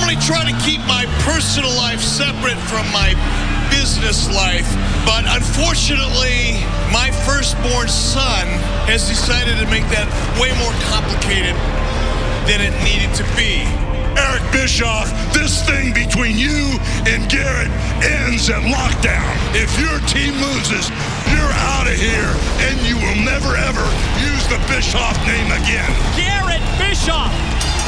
normally try to keep my personal life separate from my business life, but unfortunately, my firstborn son has decided to make that way more complicated than it needed to be. Eric Bischoff, this thing between you and Garrett ends at lockdown. If your team loses, you're out of here, and you will never, ever use the Bischoff name again. Garrett Bischoff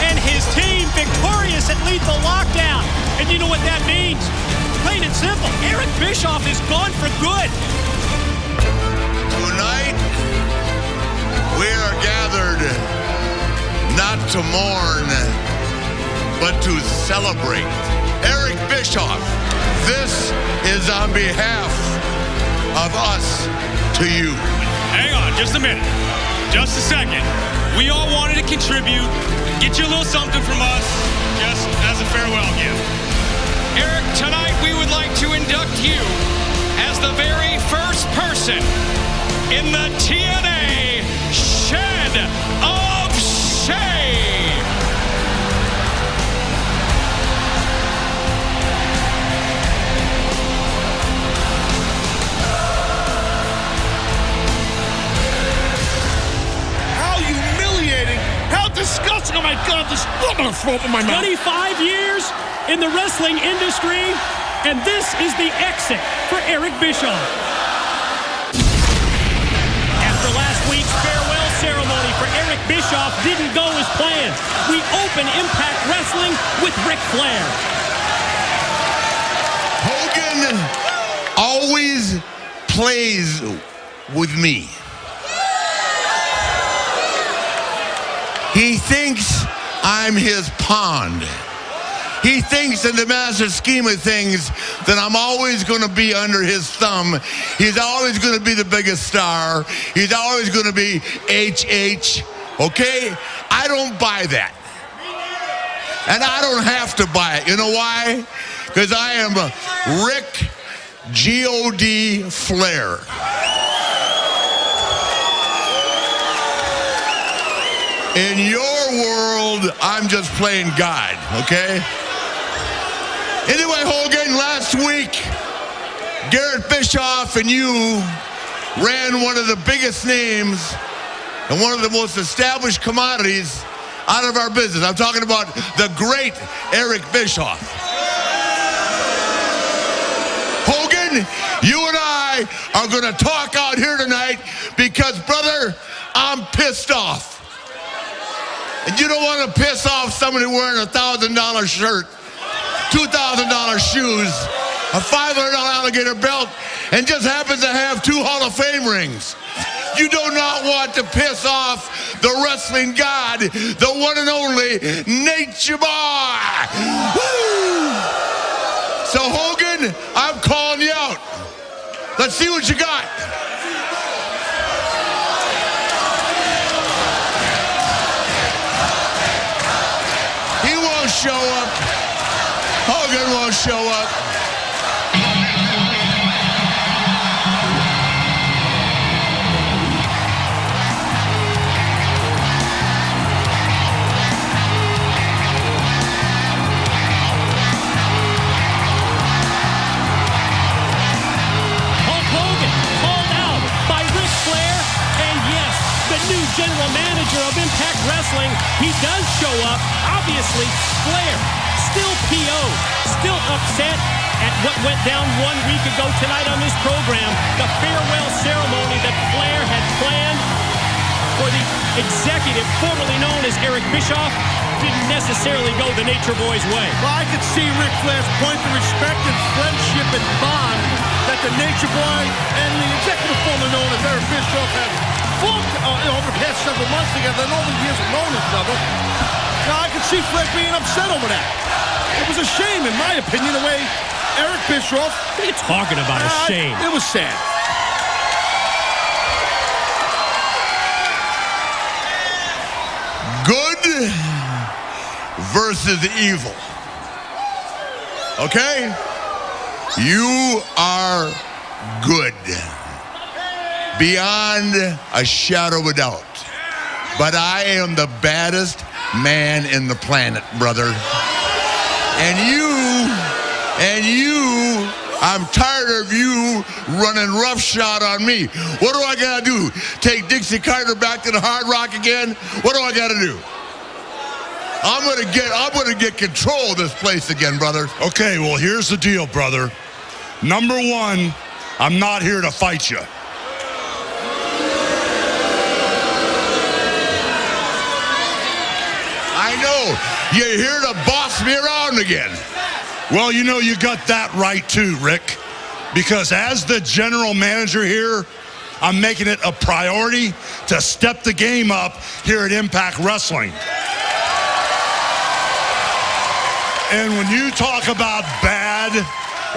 and his team victorious at Lethal Lockdown. And you know what that means? Plain and simple, Eric Bischoff is gone for good. Tonight, we are gathered not to mourn, but to celebrate. Eric Bischoff, this is on behalf of us to you. Hang on, just a minute. Just a second. We all wanted to contribute, get you a little something from us, just as a farewell gift. Eric, tonight we would like to induct you as the very first person in the TNA Shed of Shame. How disgusting! Oh my God, this I'm gonna throw up in my mouth. 25 years in the wrestling industry, and this is the exit for Eric Bischoff. After last week's farewell ceremony for Eric Bischoff didn't go as planned, we open Impact Wrestling with Ric Flair. Hogan always plays with me. He thinks I'm his pond. He thinks in the master scheme of things that I'm always going to be under his thumb. He's always going to be the biggest star. He's always going to be HH, okay? I don't buy that. And I don't have to buy it. You know why? Because I am Ric G.O.D. Flair. In your world, I'm just playing God, okay? Anyway, Hogan, last week, Garrett Bischoff and you ran one of the biggest names and one of the most established commodities out of our business. I'm talking about the great Eric Bischoff. Hogan, you and I are going to talk out here tonight because, brother, I'm pissed off. And you don't want to piss off somebody wearing a $1,000 shirt, $2,000 shoes, a $500 alligator belt, and just happens to have 2 Hall of Fame rings. You do not want to piss off the wrestling god, the one and only Nature Boy. Woo! So Hogan, I'm calling you out. Let's see what you got. Show up. Hogan won't show up. Hulk Hogan called out by Ric Flair, and yes, the new general manager of Impact Wrestling, he does show up. Obviously, Flair still PO'd, still upset at what went down 1 week ago tonight on this program, the farewell ceremony that Flair had planned for the executive formerly known as Eric Bischoff didn't necessarily go the Nature Boy's way. Well, I could see Ric Flair's point of respect and friendship and bond that the Nature Boy and the executive formerly known as Eric Bischoff had formed over the past several months together and all the years of knowing each other. Now, I could see Flair being upset over that. It was a shame, in my opinion, the way Eric Bischoff... What are you talking about, a shame? It was sad. Good versus evil. Okay? You are good. Beyond a shadow of a doubt. But I am the baddest man in the planet, brother. And you, I'm tired of you running roughshod on me. What do I gotta do? Take Dixie Carter back to the Hard Rock again? What do I gotta do? I'm gonna get control of this place again, brother. Okay, well, here's the deal, brother. Number one, I'm not here to fight you. I know. You're here to boss me around again. Well, you know, you got that right too, Rick. Because as the general manager here, I'm making it a priority to step the game up here at Impact Wrestling. And when you talk about bad,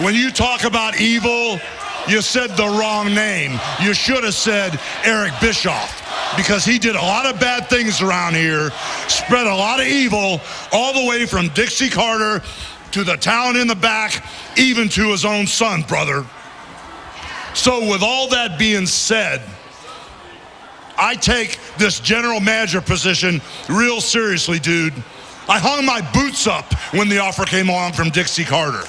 when you talk about evil, you said the wrong name. You should have said Eric Bischoff, because he did a lot of bad things around here, spread a lot of evil all the way from Dixie Carter to the talent in the back, even to his own son, brother. So with all that being said, I take this general manager position real seriously, dude. I hung my boots up when the offer came on from Dixie Carter.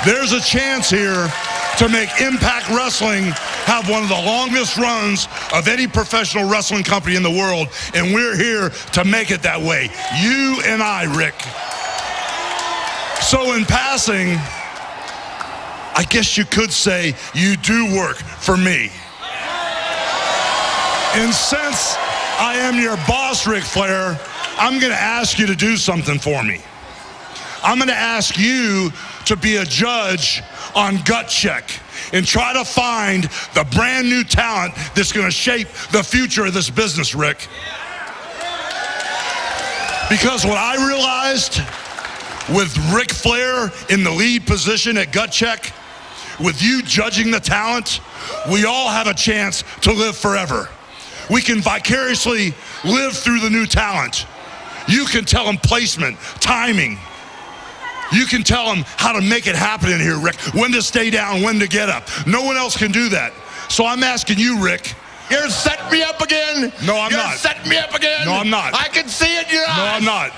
There's a chance here to make Impact Wrestling have one of the longest runs of any professional wrestling company in the world, and we're here to make it that way. You and I, Rick. So in passing, I guess you could say you do work for me. And since I am your boss, Ric Flair, I'm going to ask you to do something for me. I'm going to ask you to be a judge on Gut Check and try to find the brand new talent that's going to shape the future of this business, Rick. Because what I realized with Ric Flair in the lead position at Gut Check, with you judging the talent, we all have a chance to live forever. We can vicariously live through the new talent. You can tell them placement, timing. You can tell them how to make it happen in here, Rick. When to stay down, when to get up. No one else can do that. So I'm asking you, Rick. You're setting me up again. No, I'm not. You're setting me up again. No, I'm not. I can see it in your eyes. No, I'm not.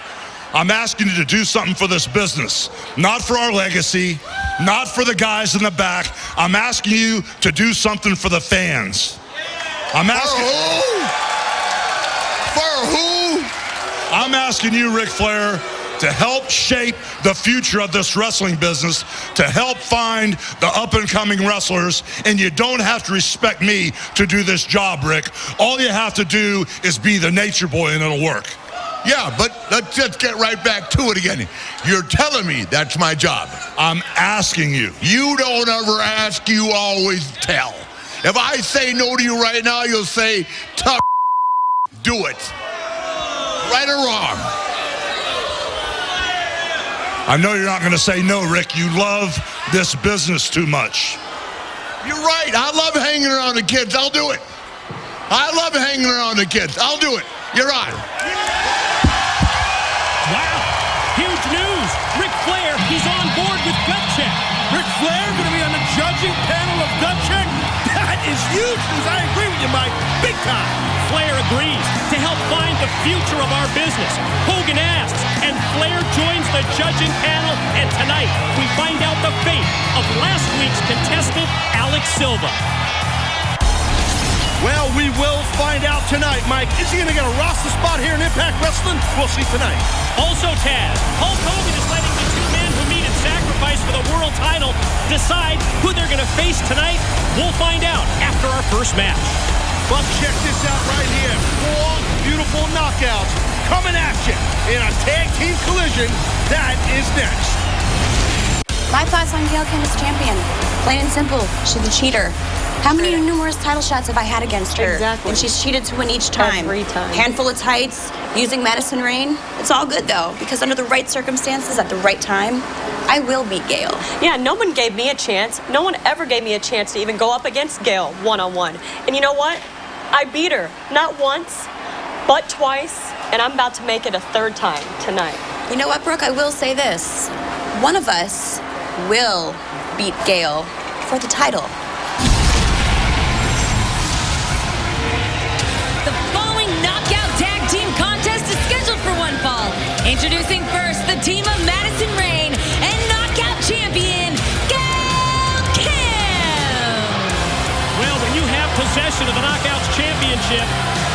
I'm asking you to do something for this business. Not for our legacy, not for the guys in the back. I'm asking you to do something for the fans. I'm asking. For who? I'm asking you, Ric Flair, to help shape the future of this wrestling business, to help find the up-and-coming wrestlers, and you don't have to respect me to do this job, Rick. All you have to do is be the nature boy, and it'll work. Yeah, but let's just get right back to it again. You're telling me that's my job. I'm asking you. You don't ever ask, you always tell. If I say no to you right now, you'll say, tough, do it. Right or wrong? I know you're not going to say no, Rick. You love this business too much. You're right. I love hanging around the kids. I'll do it. I love hanging around the kids. I'll do it. You're on. Wow, huge news. Ric Flair, he's on board with Gut Check. Ric Flair going to be on the judging panel of Gut Check? That is huge news. I agree with you, Mike. Big time. Flair agrees to help find the future of our business. Hogan asks, and Flair joins the judging panel, and tonight we find out the fate of last week's contestant, Alex Silva. Well, we will find out tonight, Mike. Is he going to get a roster spot here in Impact Wrestling? We'll see tonight. Also, Taz, Hulk Hogan is letting the two men who meet and sacrifice for the world title decide who they're going to face tonight. We'll find out after our first match. Well, check this out right here. 4 beautiful knockouts coming at you in a tag team collision. That is next. My thoughts on Gail Kim as champion. Plain and simple, she's a cheater. How many numerous title shots have I had against her? Exactly. And she's cheated to win each time. Every time. Handful of tights, using Madison Rain. It's all good though, because under the right circumstances at the right time, I will beat Gail. Yeah, no one gave me a chance. No one ever gave me a chance to even go up against Gail one-on-one. And you know what? I beat her, not once, but twice, and I'm about to make it a 3rd time tonight. You know what, Brooke? I will say this. One of us will beat Gail for the title. The following knockout tag team contest is scheduled for one fall. Introducing first, the team of Madison Rayne and knockout champion, Gail Kim. Well, when you have possession of the Knockouts Championship,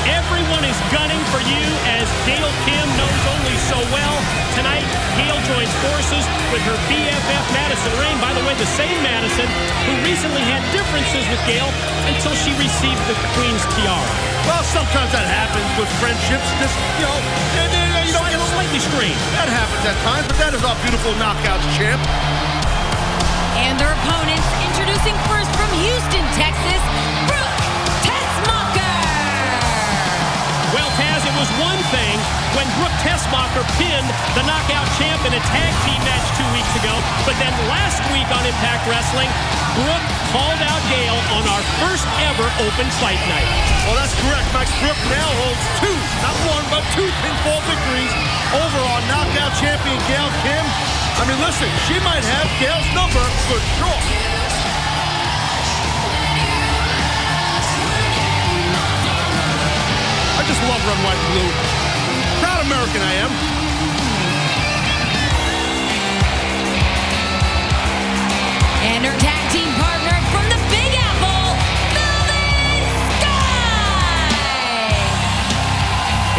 everyone is gunning for you, as Gail Kim knows only so well. Tonight, Gail joins forces with her BFF, Madison Rayne. By the way, the same Madison who recently had differences with Gail until she received the Queen's tiara. Well, sometimes that happens with friendships. Just, you know, you don't get Slightly strained. That happens at times, but that is our beautiful Knockouts champ. And their opponents, introducing first from Houston, Texas, Brooke Tessmacher. Well, Taz, it was one thing when Brooke Tessmacher pinned the Knockout champ in a tag team match 2 weeks ago, but then last week on Impact Wrestling, Brooke called out Gail on our first ever open fight night. Well, that's correct, Mike. Brooke now holds two, not one, but two pinfall victories over our Knockout champion, Gail Kim. I mean, listen, she might have Gail's number for sure. I just love red, white, and blue. Proud American I am. And her tag team partner from the Big Apple, Velvet Sky.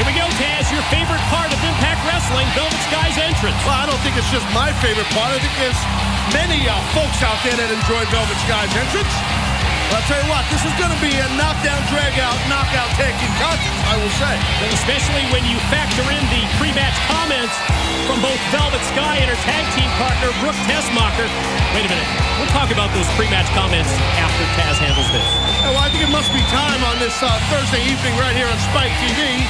Here we go, Taz, your favorite part of Impact Wrestling, Velvet Sky's entrance. Well, I don't think it's just my favorite part. I think there's many folks out there that enjoy Velvet Sky's entrance. But I'll tell you what, this is going to be a knockdown, drag-out, knockout tag team contest, I will say. Well, especially when you factor in the pre-match comments from both Velvet Sky and her tag team partner, Brooke Tessmacher. Wait a minute. We'll talk about those pre-match comments after Taz handles this. Well, I think it must be time on this Thursday evening right here on SpikeTV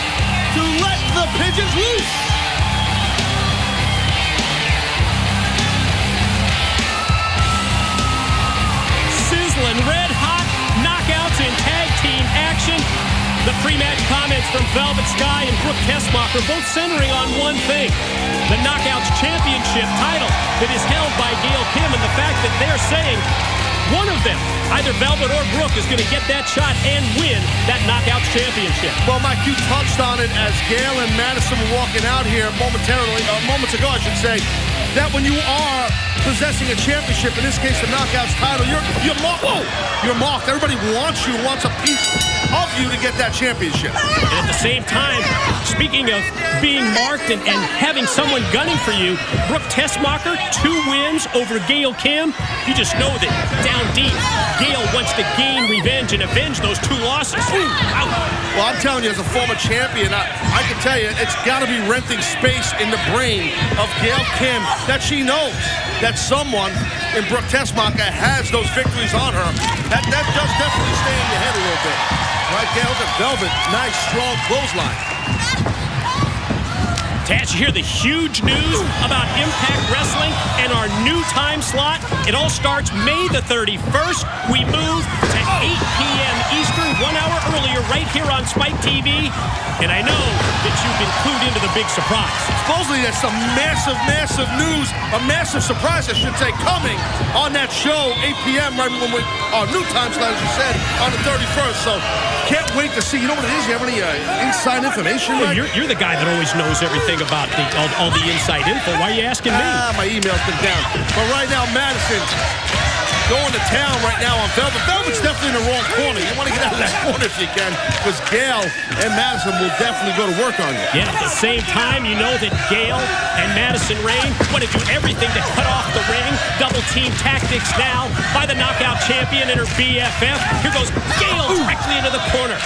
to let the pigeons loose. Sizzling, red-hot knockouts in tag team action. The pre-match comments from Velvet Sky and Brooke Tessmacher both centering on one thing: the Knockouts Championship title that is held by Gail Kim, and the fact that they're saying one of them, either Velvet or Brooke, is going to get that shot and win that Knockouts Championship. Well, Mike, you touched on it as Gail and Madison were walking out here moments ago, I should say, that when you are possessing a championship, in this case the Knockouts title, you're marked. Whoa! You're marked. Everybody wants you, wants a piece of you to get that championship. And at the same time, speaking of being marked and having someone gunning for you, Brooke Tessmacher, 2 wins over Gail Kim. You just know that down deep, Gail wants to gain revenge and avenge those 2 losses. Ooh, well, I'm telling you, as a former champion, I can tell you, it's got to be renting space in the brain of Gail Kim that she knows that someone in Brooke Tessmacher has those victories on her. That does definitely stay in your head a little bit. Right, Gail, the Velvet, nice, strong clothesline. Taz, you hear the huge news about Impact Wrestling and our new time slot. It all starts May the 31st. We move to 8 p.m. Eastern, 1 hour earlier, right here on SpikeTV. And I know that you've been clued into the big surprise. Supposedly there's some massive, massive news, a massive surprise, I should say, coming on that show, 8 p.m., right when our new time slot, as you said, on the 31st. So can't wait to see. You know what it is? You have any inside information? Well, you're the guy that always knows everything about all the inside info. Why are you asking me? My email's been down. But right now, Madison going to town right now on Velvet. Velvet's definitely in the wrong corner. You want to get out of that corner if you can, because Gail and Madison will definitely go to work on you. Yeah, at the same time, you know that Gail and Madison Rayne want to do everything to cut off the ring. Double team tactics now by the Knockout champion and her BFF. Here goes Gail directly into the corner.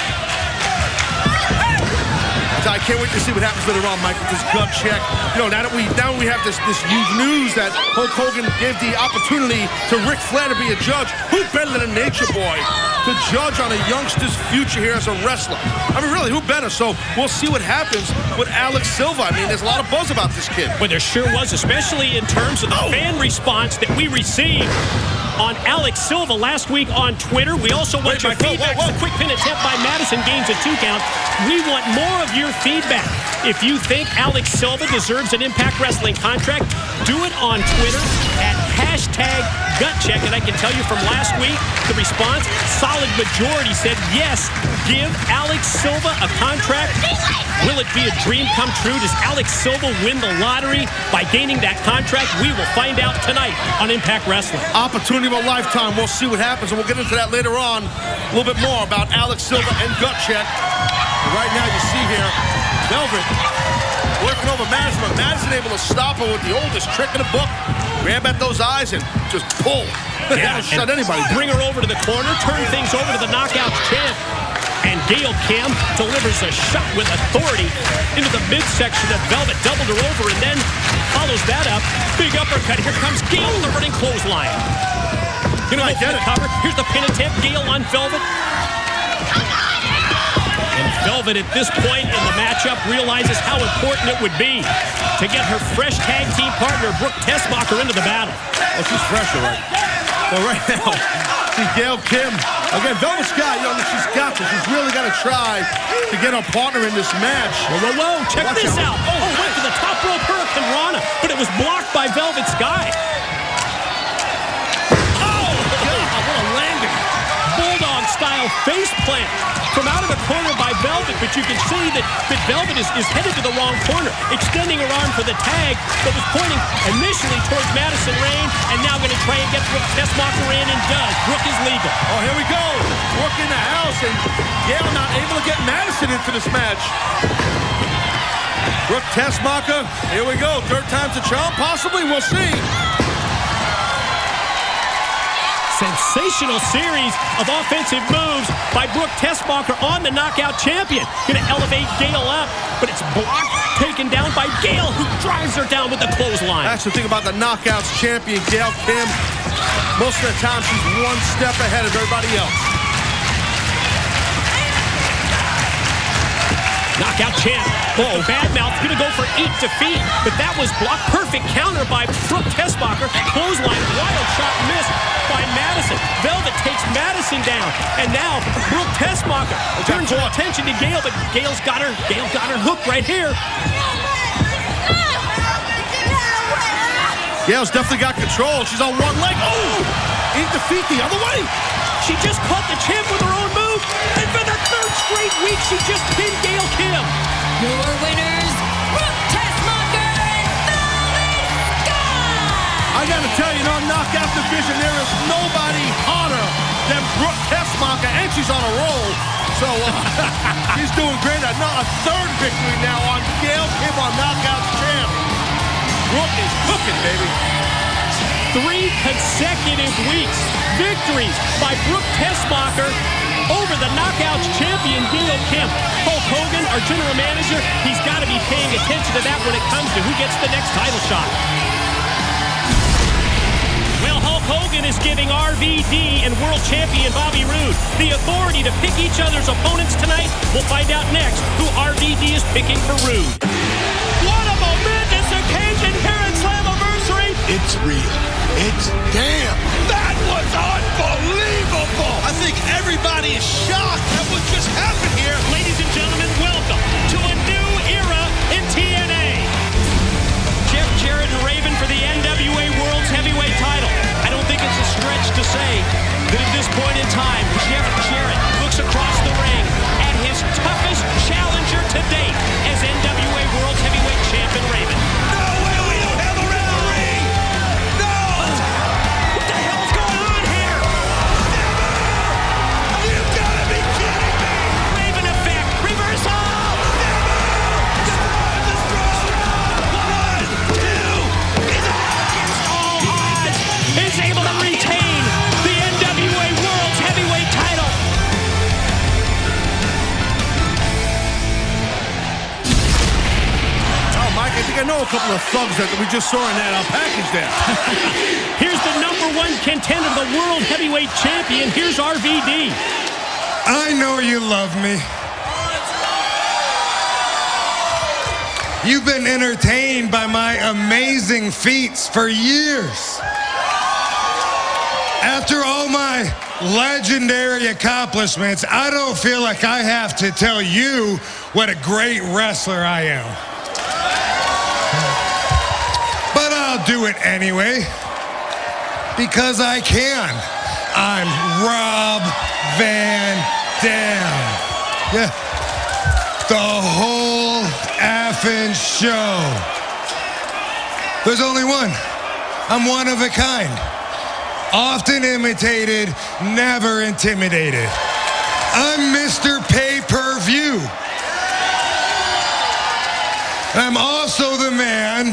I can't wait to see what happens later on, Mike, with this gut check. You know, now that we have this huge news that Hulk Hogan gave the opportunity to Ric Flair to be a judge. Who better than a Nature Boy to judge on a youngster's future here as a wrestler? I mean, really, who better? So we'll see what happens with Alex Silva. I mean, there's a lot of buzz about this kid. Well, there sure was, especially in terms of the fan response that we received on Alex Silva last week on Twitter. We also want your feedback. A quick pin attempt by Madison gains a 2 count. We want more of your feedback. If you think Alex Silva deserves an Impact Wrestling contract, do it on Twitter at #GutCheck. And I can tell you from last week, the response, solid majority said yes, give Alex Silva a contract. Will it be a dream come true? Does Alex Silva win the lottery by gaining that contract? We will find out tonight on Impact Wrestling. Opportunity of a lifetime. We'll see what happens, and we'll get into that later on. A little bit more about Alex Silva and Gut Check. Right now, you see here, Velvet working over Madison, but Madison able to stop her with the oldest trick in the book. Grab at those eyes and just pull. Yeah, That'll shut anybody down. Bring her over to the corner, turn things over to the Knockouts champ. And Gail Kim delivers a shot with authority into the midsection of Velvet, doubled her over, and then follows that up. Big uppercut. Here comes Gail, the running clothesline. Gonna go for the cover. Here's the pin attempt. Gail on Velvet. And Velvet at this point in the matchup realizes how important it would be to get her fresh tag team partner, Brooke Tessmacher, into the battle. Oh, she's fresh, all right. Well, right now, see Gail Kim. Again, Velvet's got, she's got this. She's really got to try to get her partner in this match. Whoa. Check this out. Oh, went to the top rope Hurricane Rana, but it was blocked by Velvet Sky. Oh, God, what a landing. Bulldog-style face plant from out of the corner by Velvet, but you can see that Velvet is headed to the wrong corner, extending her arm for the tag, but was pointing initially towards Madison Rayne, and now going to try and get Brooke Tessmacher in, and does. Brooke is legal. Oh, here we go. Brooke in the house, and Gail not able to get Madison into this match. Brooke Tessmacher, here we go. Third time's a charm, possibly. We'll see. Sensational series of offensive moves by Brooke Tessmacher on the Knockout champion. Going to elevate Gail up, but it's blocked, taken down by Gail, who drives her down with the clothesline. That's the thing about the Knockouts champion, Gail Kim. Most of the time, she's one step ahead of everybody else. Knockout champ. Oh, Badmouth going to go for eat defeat, but that was blocked. Perfect counter by Brooke Tessmacher. Clothesline, wild shot missed by Madison. Velvet takes Madison down, and now Brooke Tessmacher turns her attention to Gail, but Gail's got her. Gail got her hook right here. Gail's definitely got control. She's on one leg. Oh! Eat defeat the other way. She just caught the champ with her own move, and for the third straight week, she just pinned Gail Kim. Your winners, Brooke Tessmacher and Velvet Sky. I gotta tell you, knockout division, there is nobody hotter than Brooke Tessmacher, and she's on a roll. So she's doing great. Now a third victory now on Gail Kim on Knockouts champ. Brooke is cooking, baby. 3 consecutive weeks. Victories by Brooke Tessmacher over the Knockouts champion, Gail Kim. Hulk Hogan, our general manager, he's got to be paying attention to that when it comes to who gets the next title shot. Well, Hulk Hogan is giving RVD and world champion Bobby Roode the authority to pick each other's opponents tonight. We'll find out next who RVD is picking for Roode. What a momentous occasion here at Slammiversary! It's real. It's damn. That was unbelievable. I think everybody is shocked at what just happened here. Ladies and gentlemen, welcome to a new era in TNA. Jeff Jarrett and Raven for the NWA World's Heavyweight title. I don't think it's a stretch to say that at this point in time, Jeff Jarrett looks across the ring at his toughest challenger to date as NWA World's Heavyweight Champion Raven. No way, we don't have a referee. No. What the hell's going on here? You've got to be kidding me. Raven effect, reversal! Is able to retain the NWA World's Heavyweight title. Oh, Mike, I think I know a couple of thugs that we just saw in that package there. Here's the #1 contender, the World Heavyweight Champion. Here's RVD. I know you love me. You've been entertained by my amazing feats for years. After all my legendary accomplishments, I don't feel like I have to tell you what a great wrestler I am. But I'll do it anyway, because I can. I'm Rob Van damn. Yeah. The whole effing show. There's only one. I'm one of a kind. Often imitated, never intimidated. I'm Mr. Pay-Per-View. I'm also the man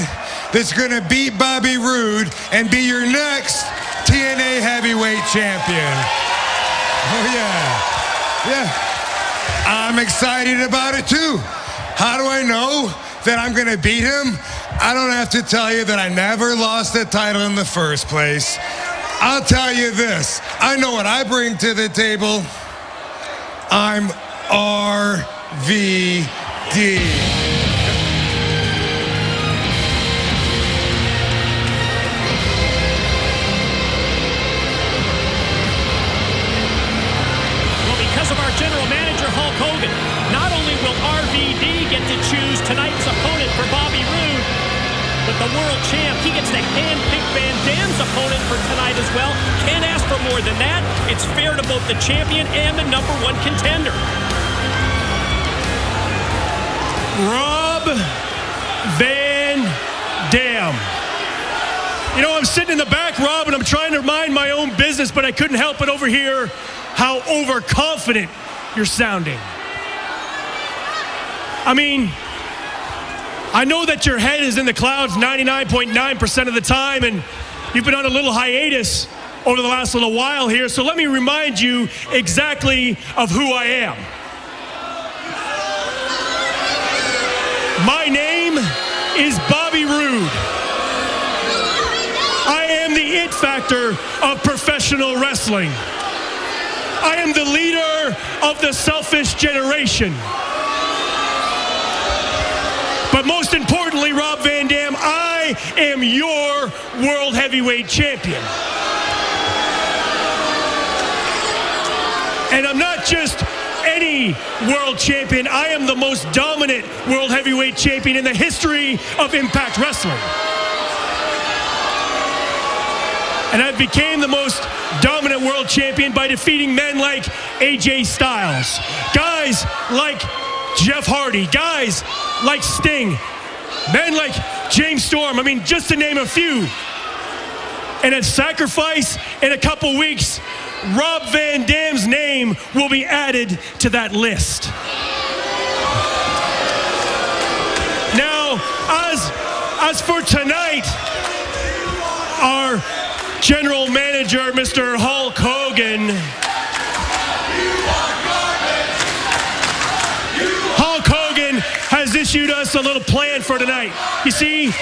that's gonna beat Bobby Roode and be your next TNA Heavyweight Champion. Oh yeah, yeah. I'm excited about it too. How do I know that I'm gonna beat him? I don't have to tell you that I never lost the title in the first place. I'll tell you this, I know what I bring to the table. I'm RVD. General Manager Hulk Hogan. Not only will RVD get to choose tonight's opponent for Bobby Roode, but the world champ, he gets to handpick Van Dam's opponent for tonight as well. Can't ask for more than that. It's fair to both the champion and the #1 contender. Rob Van Dam. You know, I'm sitting in the back, Rob, and I'm trying to mind my own business, but I couldn't help but overhear how overconfident you're sounding. I mean, I know that your head is in the clouds 99.9% of the time, and you've been on a little hiatus over the last little while here, so let me remind you exactly of who I am. My name is Bobby Roode. I am the it factor of professional wrestling. I am the leader of the selfish generation. But most importantly, Rob Van Dam, I am your World Heavyweight Champion. And I'm not just any world champion. I am the most dominant World Heavyweight Champion in the history of Impact Wrestling. And I became the most dominant world champion by defeating men like AJ Styles, guys like Jeff Hardy, guys like Sting, men like James Storm, I mean, just to name a few. And at Sacrifice, in a couple weeks, Rob Van Dam's name will be added to that list. Now, as for tonight, our General Manager, Mr. Hulk Hogan. Hulk Hogan has issued us a little plan for tonight. You see,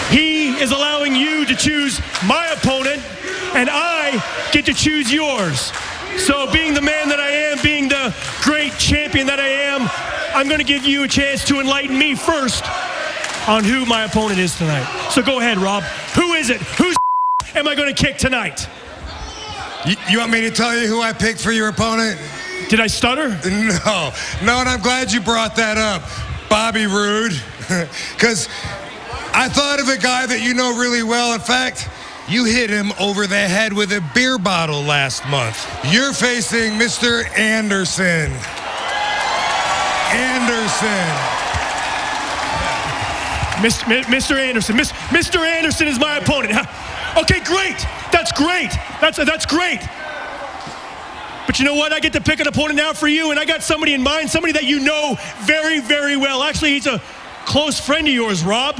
he is allowing you to choose my opponent, and I get to choose yours. So being the man that I am, being the great champion that I am, I'm going to give you a chance to enlighten me first on who my opponent is tonight. So go ahead, Rob. Who is it? Who's am I going to kick tonight? You want me to tell you who I picked for your opponent? Did I stutter? No, and I'm glad you brought that up, Bobby Roode, because I thought of a guy that you know really well. In fact, you hit him over the head with a beer bottle last month. You're facing Mr. Anderson. Mr. Anderson. Mr. Anderson is my opponent. Okay, great. That's great. That's great. But you know what? I get to pick an opponent now for you, and I got somebody in mind, somebody that you know very, very well. Actually, he's a close friend of yours, Rob,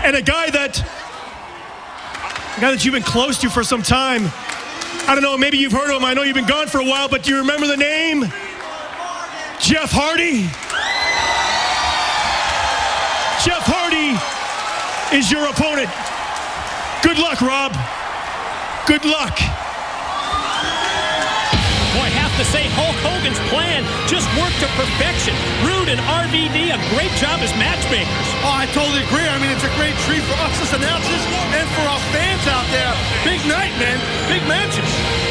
and a guy that you've been close to for some time. I don't know, maybe you've heard of him. I know you've been gone for a while, but do you remember the name? Jeff Hardy? Jeff Hardy is your opponent. Good luck, Rob. Good luck. Boy, I have to say, Hulk Hogan's plan just worked to perfection. Roode and RVD, a great job as matchmakers. Oh, I totally agree. I mean, it's a great treat for us as announcers and for our fans out there. Big night, man. Big matches.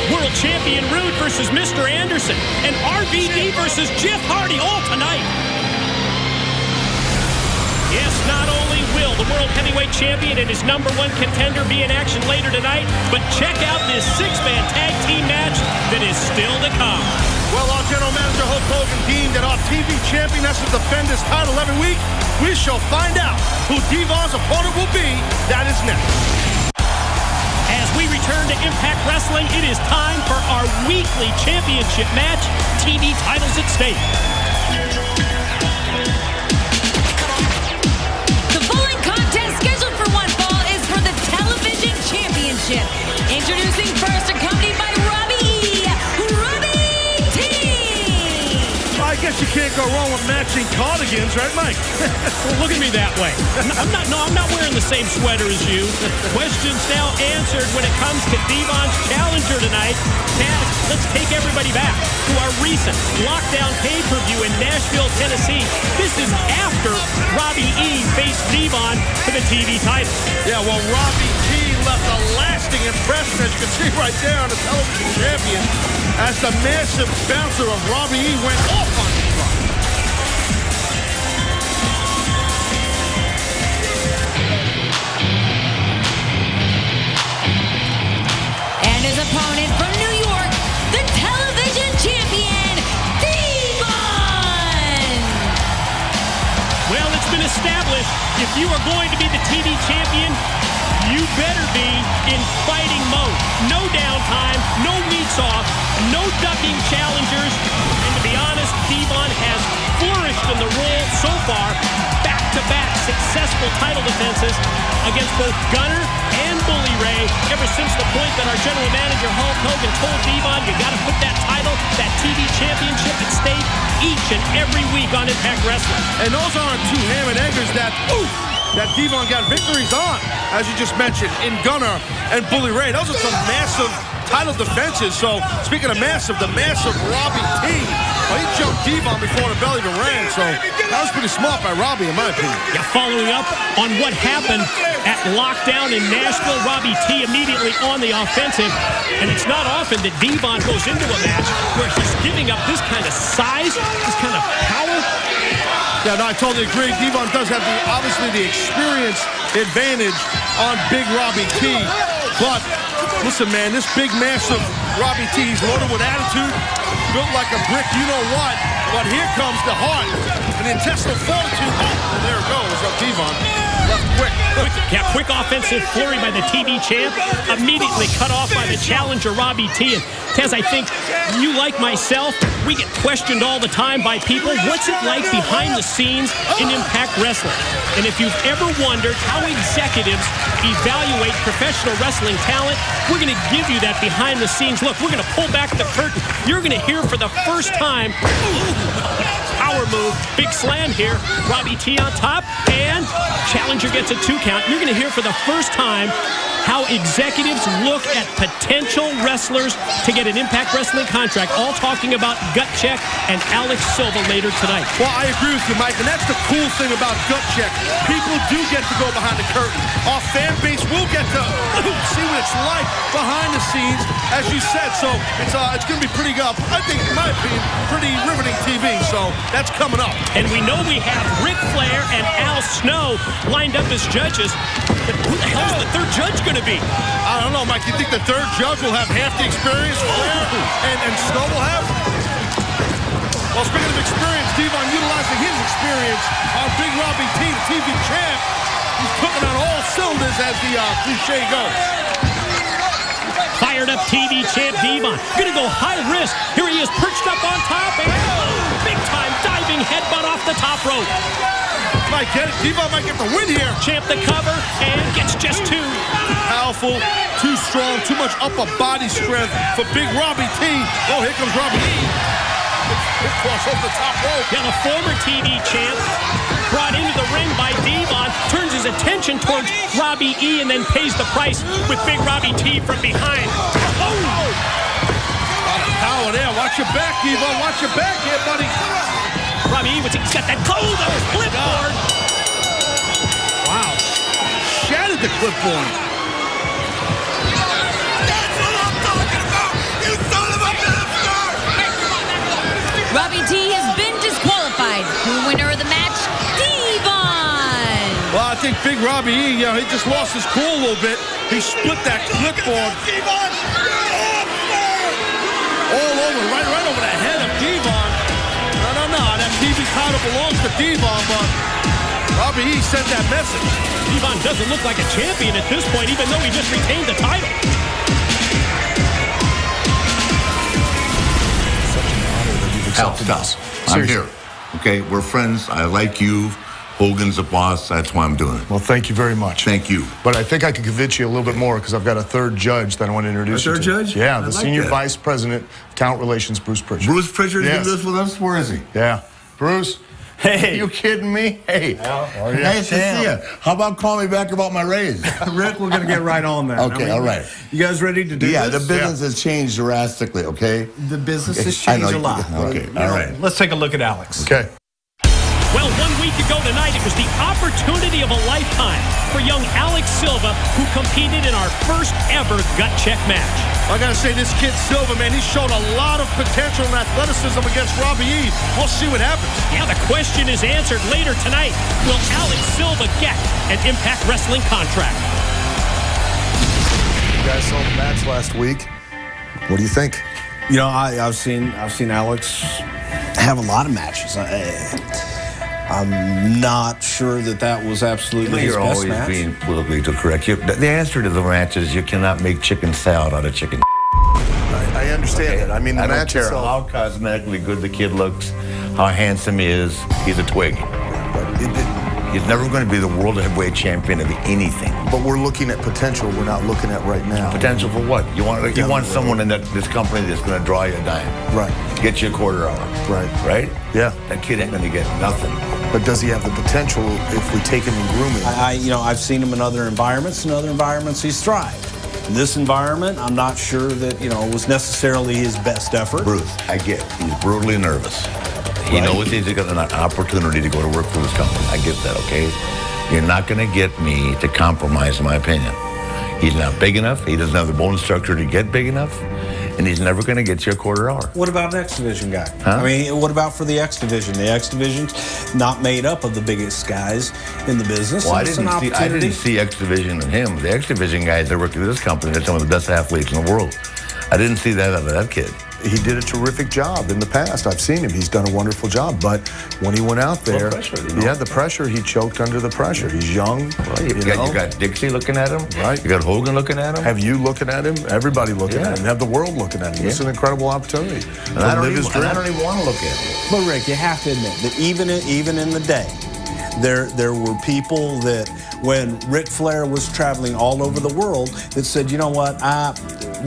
World champion Roode versus Mr. Anderson, and RVD versus Jeff Hardy all tonight. Yes, not only will the World Heavyweight Champion and his #1 contender be in action later tonight, but check out this 6-man tag team match that is still to come. Well, our general manager, Hulk Hogan, deemed that our TV champion has to defend his title every week. We shall find out who Devon's opponent will be. That is next. As we return to Impact Wrestling, it is time for our weekly championship match. TV titles at stake. The following contest scheduled for one fall is for the television championship. Introducing first, accompanied by Robbie E. Robbie T. I guess you can't go wrong with matching cardigans, right, Mike? Well, look at me that way. I'm not wearing the same sweater as you. Questions now answered when it comes to Devon's challenger tonight. Taz, let's take everybody back to our recent Lockdown pay-per-view in Nashville, Tennessee. This is after Robbie E. faced Devon for the TV title. Yeah, well, Robbie T left a lasting impression, as you can see right there on the television champion, as the massive bouncer of Robbie E. went off on Devon. And his opponent from New York, the television champion, Devon! Well, it's been established, if you are going to be the TV champion, you better be in fighting mode. No downtime, no weeks off, no ducking challengers. And to be honest, Devon has flourished in the role so far. Back-to-back successful title defenses against both Gunner and Bully Ray ever since the point that our general manager, Hulk Hogan, told Devon, you got to put that title, that TV championship at stake each and every week on Impact Wrestling. And those aren't two ham and eggers that Devon got victories on, as you just mentioned, in Gunner and Bully Ray. Those are some massive title defenses. So, speaking of massive, the massive Robbie T, he jumped Devon before the bell even rang. So, that was pretty smart by Robbie, in my opinion. Yeah, following up on what happened at Lockdown in Nashville, Robbie T immediately on the offensive. And it's not often that Devon goes into a match where he's giving up this kind of size, this kind of power. Yeah, no, I totally agree. Devon does have, obviously, the experience advantage on big Robbie T. But, listen, man, this big, massive Robbie T, he's loaded with attitude, built like a brick, you know what. But here comes the heart and the intestinal fortitude. And there it goes, up Devon. Left quick. Yeah, quick offensive flurry by the TV champ, immediately cut off by the challenger, Robbie T. And Taz, I think you, like myself, we get questioned all the time by people, what's it like behind the scenes in Impact Wrestling? And if you've ever wondered how executives evaluate professional wrestling talent, we're going to give you that behind the scenes look. We're going to pull back the curtain. You're going to hear for the first time, power move, big slam here, Robbie T on top, and challenger gets a 2 count. You're going to hear for the first time how executives look at potential wrestlers to get an Impact Wrestling contract, all talking about Gut Check and Alex Silva later tonight. Well, I agree with you, Mike, and that's the cool thing about Gut Check. People do get to go behind the curtain. Our fan base will get to see what it's like behind the scenes, as you said. So it's going to be pretty, I think, in my opinion, pretty riveting TV. So that's coming up. And we know we have Ric Flair and Al Snow lined up as judges. But who the hell is the third judge going to be? I don't know, Mike. You think the third judge will have half the experience Flair and Snow will have? Well, speaking of experience, Devon utilizing his experience on Big Robbie T, the TV champ. He's cooking on all cylinders, as the cliche goes. Fired up TV champ Devon. Gonna go high risk. Here he is perched up on top. And big time diving headbutt off the top rope. Might get it. Devon might get the win here. Champ the cover and gets just 2. Powerful, too strong, too much upper body strength for Big Robbie T. Oh, here comes Robbie E. Hip cross off the top rope. Yeah, the former TV champ brought into the ring by Devon, turns his attention towards Robbie E and then pays the price with Big Robbie T from behind. Oh! A lot of power there. Watch your back, Devon. Watch your back here, buddy. Robbie E, he's got that cold clipboard. Wow. Shattered the clipboard. That's what I'm talking about, you son of a bastard! Robbie T has been disqualified. The winner of the match, Devon! Well, I think Big Robbie E, he just lost his cool a little bit. He split that clipboard all over, right over the head of still belongs to Devon, but Robbie E sent that message. Devon doesn't look like a champion at this point, even though he just retained the title. Hell, stop. I'm here. Okay, we're friends. I like you. Hogan's the boss. That's why I'm doing it. Well, thank you very much. Thank you. But I think I could convince you a little bit more because I've got a third judge that I want to introduce you to. A third judge? Yeah, I the like Senior that. Vice President, Talent Relations, Bruce Pritchard. Bruce Pritchard Yes. did this with us? Where is he? Yeah. Bruce? Hey. Are you kidding me? Hey. Nice to see you. How about calling me back about my raise? Rick, we're going to get right on that. Okay, all right. You guys ready to do this? Yeah, the business has changed drastically, okay? The business has I know changed a you- lot. okay, all right. Let's take a look at Alex. Okay. Well, 1 week ago tonight, it was the opportunity of a lifetime for young Alex Silva, who competed in our first ever gut check match. I gotta say, this kid Silva, man, he's shown a lot of potential and athleticism against Robbie E. We'll see what happens. Yeah, the question is answered later tonight. Will Alex Silva get an Impact Wrestling contract? You guys saw the match last week. What do you think? You know, I've seen Alex have a lot of matches. I'm not sure that was absolutely his You're best always match. being politically too correct. The answer to the match is you cannot make chicken salad out of chicken. I understand it. I mean, the I don't match care itself. how cosmetically good the kid looks, how handsome he is. He's a twig. He's never going to be the world heavyweight champion of anything. But we're looking at potential. We're not looking at right now. Potential for what? You want someone in this company that's going to draw you a dime. Right. Get you a quarter hour. Right. Right? Yeah. That kid ain't going to get nothing. But does he have the potential if we take him and groom him? I've seen him in other environments. In other environments, he's thrived. In this environment, I'm not sure that, was necessarily his best effort. Bruce, I get it. He's brutally nervous. He knows he's got an opportunity to go to work for this company. I get that, okay? You're not going to get me to compromise my opinion. He's not big enough. He doesn't have the bone structure to get big enough. And he's never going to get you a quarter hour. What about an X Division guy? Huh? I mean, what about for the X Division? The X Division's not made up of the biggest guys in the business. Well, I It's an didn't see X Division in him. The X Division guys that work at this company, they're some of the best athletes in the world. I didn't see that out of that kid. He did a terrific job in the past. I've seen him. He's done a wonderful job. But when he went out there, the pressure, he choked under the pressure. He's young. Well, you got Dixie looking at him. Right. You got Hogan looking at him. Have you looking at him? Everybody looking at him. Have the world looking at him. Yeah. It's an incredible opportunity. And I don't even want to look at him. But Rick, you have to admit that even in the day, there were people that when Ric Flair was traveling all over the world that said, you know what,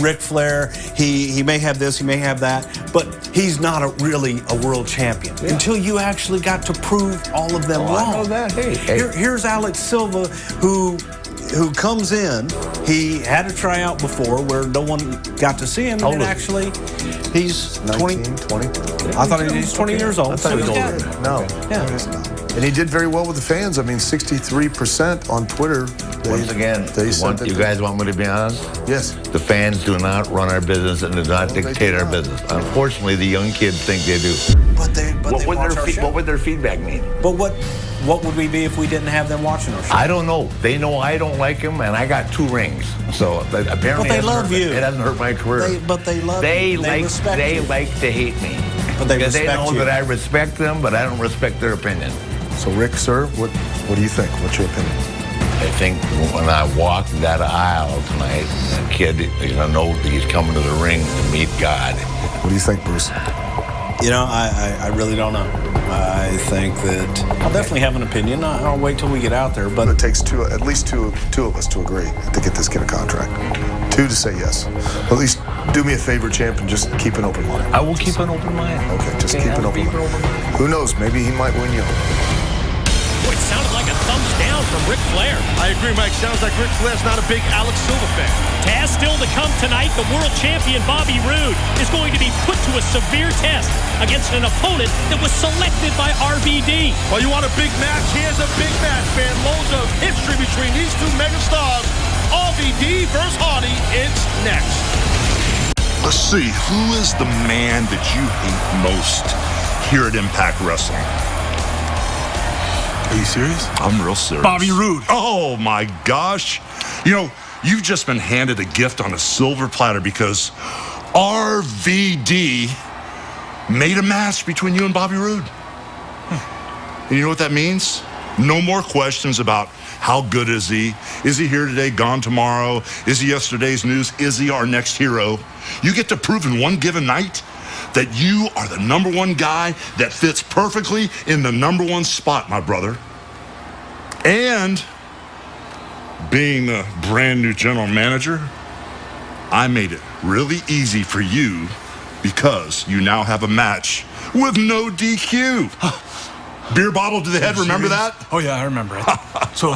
Ric Flair, he may have this, he may have that, but he's not really a world champion until you actually got to prove all of them wrong. I know that. Hey. Here's Alex Silva who comes in. He had a tryout before where no one got to see him. And actually, he's 20. I thought he was 20 years old. I thought he was older. No. Yeah. And he did very well with the fans. I mean, 63% on Twitter. Once again, you guys want me to be honest? Yes. The fans do not run our business and do not dictate our business. Unfortunately, the young kids think they do. What would their feedback mean? But what would we be if we didn't have them watching our show? I don't know. They know I don't like him, and I got 2 rings. So apparently, they love you. It hasn't hurt my career. But they love you. They respect you. They like to hate me. But they because respect they know you. that I respect them, but I don't respect their opinion. So, Rick, sir, what do you think? What's your opinion? I think when I walk that aisle tonight, that kid is going to know that he's coming to the ring to meet God. What do you think, Bruce? I really don't know. I think that I'll definitely have an opinion. I'll wait till we get out there. But it takes at least two of us to agree to get this kid a contract. 2 to say yes. At least do me a favor, champ, and just keep an open mind. I will keep an open mind. Okay, just keep an open mind. Who knows? Maybe he might win you. Boy, it sounded like a thumbs down from Ric Flair. I agree, Mike. Sounds like Ric Flair's not a big Alex Silva fan. Taz still to come tonight. The world champion Bobby Roode is going to be put to a severe test against an opponent that was selected by RVD. Well, you want a big match? Here's a big match, man. Loads of history between these two megastars. RVD versus Hardy. It's next. Let's see, who is the man that you hate most here at Impact Wrestling? Are you serious? I'm real serious. Bobby Roode. Oh my gosh. You've just been handed a gift on a silver platter because RVD made a match between you and Bobby Roode. And you know what that means? No more questions about how good is he? Is he here today, gone tomorrow? Is he yesterday's news? Is he our next hero? You get to prove in one given night that you are the number one guy that fits perfectly in the number one spot, my brother. And being the brand new general manager, I made it really easy for you because you now have a match with no DQ. Beer bottle to the head, remember that? Oh, yeah, I remember it. So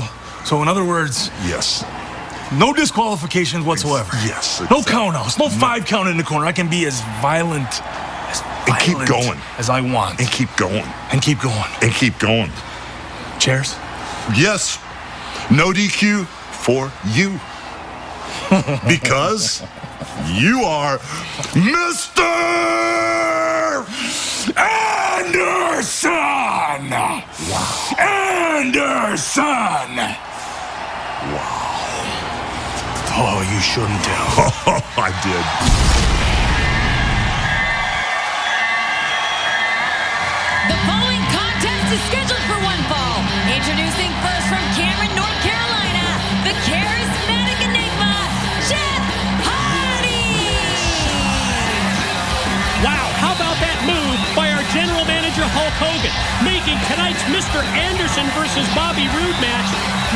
in other words... Yes. No disqualifications whatsoever. Yes. No countouts, no 5 count in the corner. I can be as violent and keep going as I want. And keep going. And keep going. And keep going. Chairs? Yes. No DQ for you. Because you are Mr. Anderson! Wow. Anderson! Wow. Oh, you shouldn't have. I did. The following contest is scheduled for one fall. Introducing first from Cameron, North Carolina, the charismatic enigma, Jeff Hardy! Wow, how about that move by our general manager, Hulk Hogan, making tonight's Mr. Anderson versus Bobby Roode match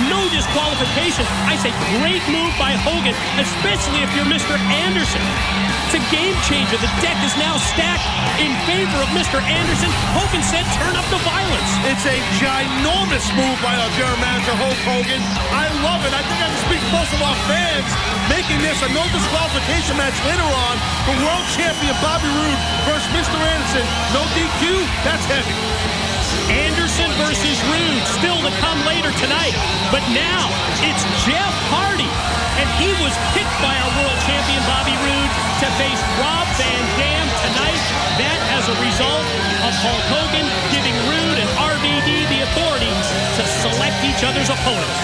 no disqualification. I say great move by Hogan, especially if you're Mr. Anderson. It's a game changer. The deck is now stacked in favor of Mr. Anderson. Hogan said turn up the violence. It's a ginormous move by our general manager, Hulk Hogan. I love it. I think I can speak for most of our fans, making this a no disqualification match later on for world champion Bobby Roode versus Mr. Anderson. No DQ, that's heavy. Anderson versus Roode still to come later tonight. But now it's Jeff Hardy. And he was picked by our world champion Bobby Roode to face Rob Van Dam tonight. That as a result of Hulk Hogan giving Roode and RVD the authority to select each other's opponents.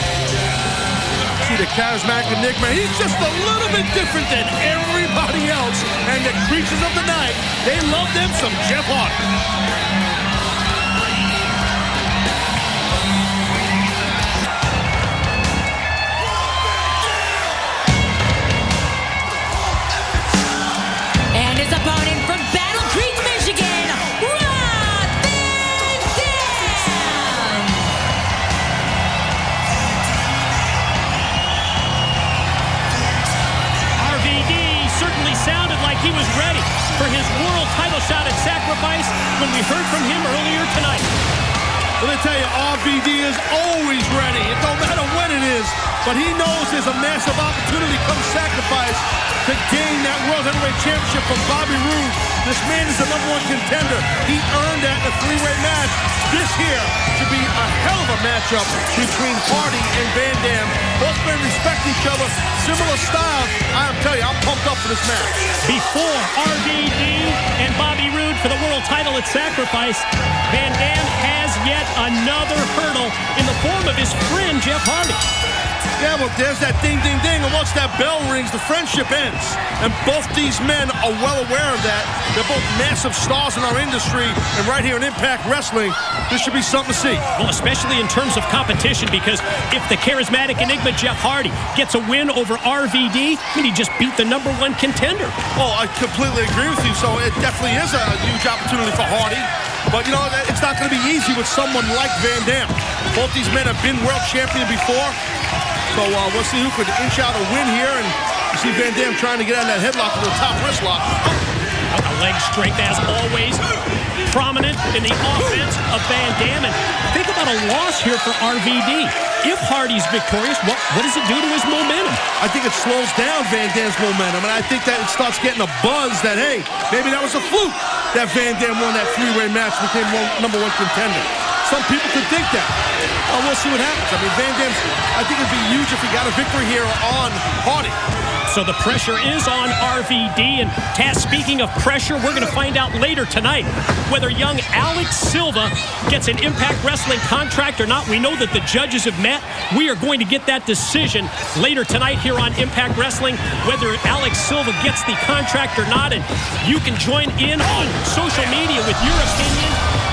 See the charismatic enigma. He's just a little bit different than everybody else. And the creatures of the night, they love them some Jeff Hardy. And his opponent from Battle Creek, Michigan, Rob Van Dam! RVD certainly sounded like he was ready for his world title shot at Sacrifice when we heard from him earlier tonight. Let me tell you, RVD is always ready. It don't matter when it is, but he knows there's a massive opportunity come Sacrifice to gain that World Heavyweight Championship from Bobby Roode. This man is the #1 contender. He earned that in a 3-way match. This here should be a hell of a matchup between Hardy and Van Dam. Both men respect each other, similar styles. I'm telling you, I'm pumped up for this match. Before RVD and Bobby Roode for the world title at Sacrifice, Van Dam has yet another hurdle in the form of his friend Jeff Hardy. Yeah, well, there's that ding, ding, ding, and once that bell rings, the friendship ends. And both these men are well aware of that. They're both massive stars in our industry, and right here in Impact Wrestling, this should be something to see. Well, especially in terms of competition, because if the charismatic enigma Jeff Hardy gets a win over RVD, I mean, he just beat the #1 contender. Oh, I completely agree with you, so it definitely is a huge opportunity for Hardy. But, you know, it's not going to be easy with someone like Van Dam. Both these men have been world champion before. So we'll see who could inch out a win here. And you see Van Dam trying to get out of that headlock to the top wrist lock. A leg strength, as always, prominent in the offense of Van Dam. And think about a loss here for RVD. If Hardy's victorious, what does it do to his momentum? I think it slows down Van Dam's momentum. And I think that it starts getting a buzz that, hey, maybe that was a fluke that Van Dam won that 3-way match, became #1 contender. Some people could think that. We'll see what happens. I mean, Van Dam's, I think it'd be huge if he got a victory here on Hardy. So the pressure is on RVD. And Taz, speaking of pressure, we're going to find out later tonight whether young Alex Silva gets an Impact Wrestling contract or not. We know that the judges have met. We are going to get that decision later tonight here on Impact Wrestling, whether Alex Silva gets the contract or not. And you can join in on social media with your opinion.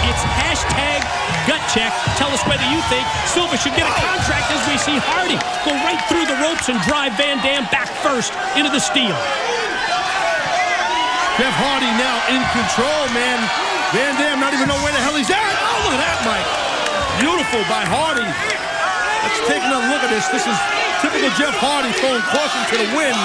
It's hashtag gut check. Tell us whether you think Silva should get a contract as we see Hardy go right through the ropes and drive Van Dam back first into the steel. Jeff Hardy now in control, man. Van Dam not even know where the hell he's at. Oh, look at that, Mike. Beautiful by Hardy. Let's take another look at this. This is typical Jeff Hardy throwing caution to the wind.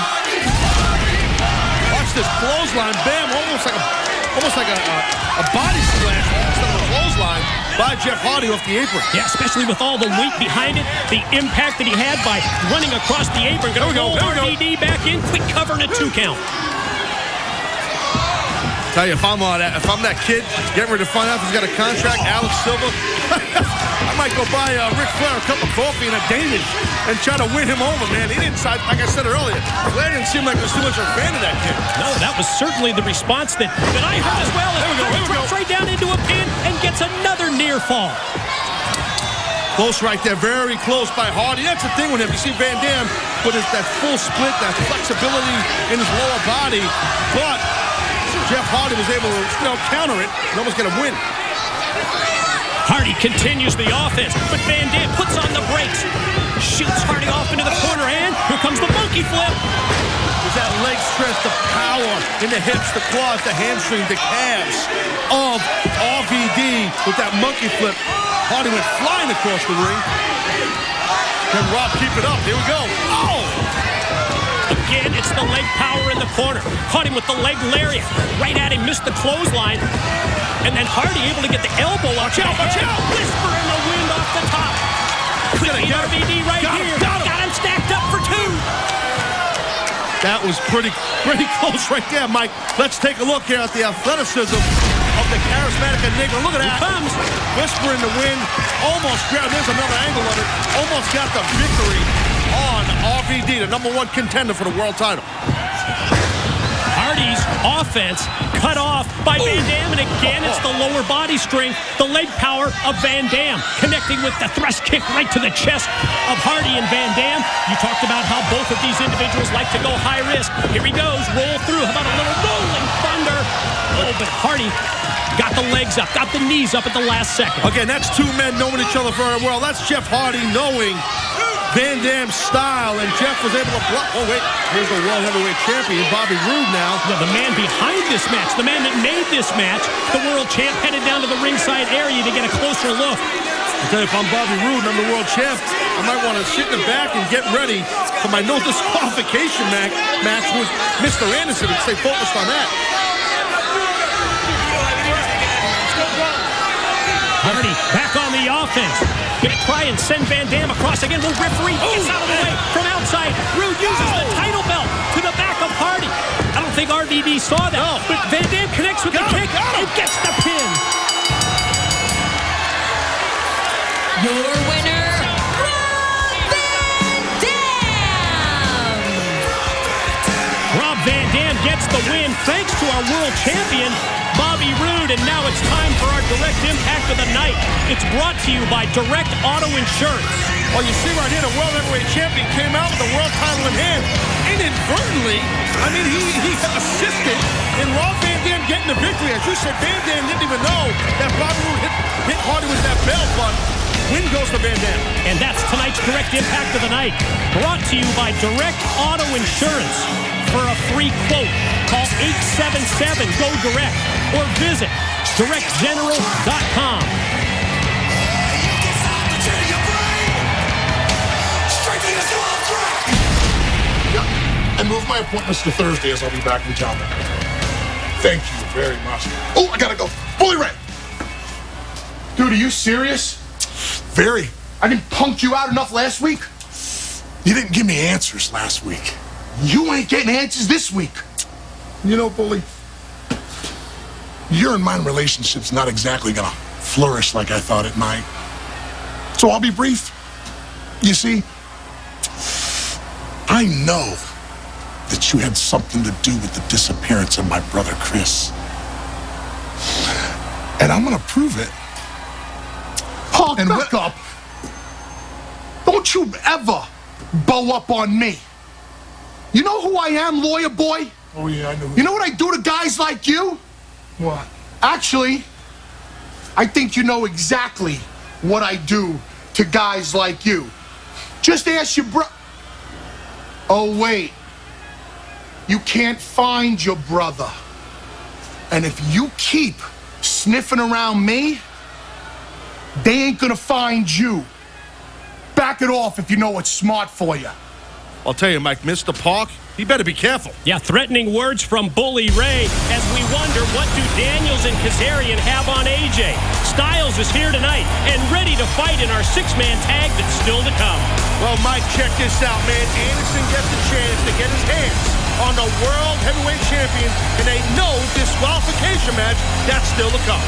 Watch this clothesline. Bam, almost like a body splash instead of a clothesline by Jeff Hardy off the apron. Yeah, especially with all the weight behind it, the impact that he had by running across the apron. Gonna roll RVD back in, quick cover and a 2 count. Tell you, if I'm that kid getting ready to find out if he's got a contract, Alex Silva, I might go buy Ric Flair a cup of coffee and a Danish and try to win him over, man. He didn't, like I said earlier, Flair didn't seem like there's too much of a fan of that kid. No, that was certainly the response that I heard as well. He drops right down into a pin and gets another near fall. Close right there, very close by Hardy. That's the thing with him. You see Van Dam with that full split, that flexibility in his lower body, but Jeff Hardy was able to, counter it and almost get a win. Hardy continues the offense, but Van Dam puts on the brakes. Shoots Hardy off into the corner, and here comes the monkey flip. There's that leg strength, the power in the hips, the quads, the hamstring, the calves of RVD with that monkey flip. Hardy went flying across the ring. Can Rob keep it up? Here we go. Oh! Again, it's the leg power in the corner. Caught him with the leg lariat. Right at him, missed the clothesline. And then Hardy able to get the elbow up. Watch out! Whisper in the wind off the top. Quick RVD right here. Got him stacked up for 2. That was pretty close right there, Mike. Let's take a look here at the athleticism of the charismatic Enigma. Look at that. Here comes. Whisper in the wind. Almost grabbed. There's another angle of it. Almost got the victory on RVD, the #1 contender for the world title. Hardy's offense cut off by Van Dam, and again, it's the lower body strength, the leg power of Van Dam, connecting with the thrust kick right to the chest of Hardy and Van Dam. You talked about how both of these individuals like to go high risk. Here he goes, roll through. How about a little rolling thunder? Oh, but Hardy got the legs up, got the knees up at the last second. Again, that's 2 men knowing each other very well. That's Jeff Hardy knowing Van Dam's style, and Jeff was able to block. Oh, wait, here's the World Heavyweight Champion, Bobby Roode now. Yeah, the man behind this match, the man that made this match, the world champ, headed down to the ringside area to get a closer look. I'll tell you, if I'm Bobby Roode and I'm the world champ, I might want to sit in the back and get ready for my no disqualification match with Mr. Anderson and stay focused on that. Hardy back on the offense. Gonna try and send Van Dam across again. Will referee gets out of the way from outside. Roode uses the title belt to the back of Hardy. I don't think RVD saw that, but Van Dam connects with the kick and gets the pin. Your winner, Rob Van Dam gets the win thanks to our world champion, Bobby Roode, and now it's time for our direct impact of the night. It's brought to you by Direct Auto Insurance. Well, you see right here, the World Heavyweight Champion came out with the world title in hand. Inadvertently, I mean, he assisted in Rob Van Dam getting the victory. As you said, Van Dam didn't even know that Bobby Roode hit Hardy with that belt, but win goes to Van Dam. And that's tonight's Direct Impact of the Night. Brought to you by Direct Auto Insurance. For a free quote, call 877-GO-DIRECT or visit directgeneral.com. I moved my appointments to Thursday as I'll be back in town. Thank you very much. Oh, I gotta go. Bully Ray! Dude, are you serious? Very. I didn't punk you out enough last week? You didn't give me answers last week. You ain't getting answers this week. You know, Bully, your and mine relationship's not exactly gonna flourish like I thought it might. So I'll be brief. You see, I know that you had something to do with the disappearance of my brother Chris. And I'm gonna prove it. Paul, back up. Don't you ever bow up on me. You know who I am, lawyer boy? Oh, yeah, I know. You know what I do to guys like you? What? Actually, I think you know exactly what I do to guys like you. Just ask your Oh, wait. You can't find your brother. And if you keep sniffing around me, they ain't gonna find you. Back it off if you know what's smart for you. I'll tell you, Mike, Mr. Park, he better be careful. Yeah, threatening words from Bully Ray as we wonder, what do Daniels and Kazarian have on AJ? Styles is here tonight and ready to fight in our six-man tag that's still to come. Well, Mike, check this out, man. Anderson gets the chance to get his hands on the World Heavyweight Champion in a no disqualification match that's still to come.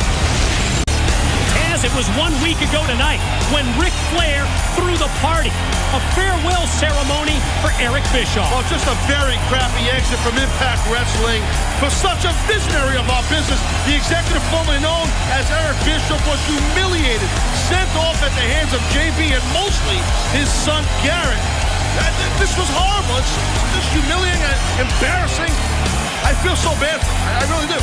As it was 1 week ago tonight when Ric Flair threw the party. A farewell ceremony for Eric Bischoff. Well, just a very crappy exit from Impact Wrestling. For such a visionary of our business, the executive formerly known as Eric Bischoff was humiliated, sent off at the hands of JB and mostly his son Garrett. This was horrible. It's just humiliating and embarrassing. I feel so bad for him. I really do.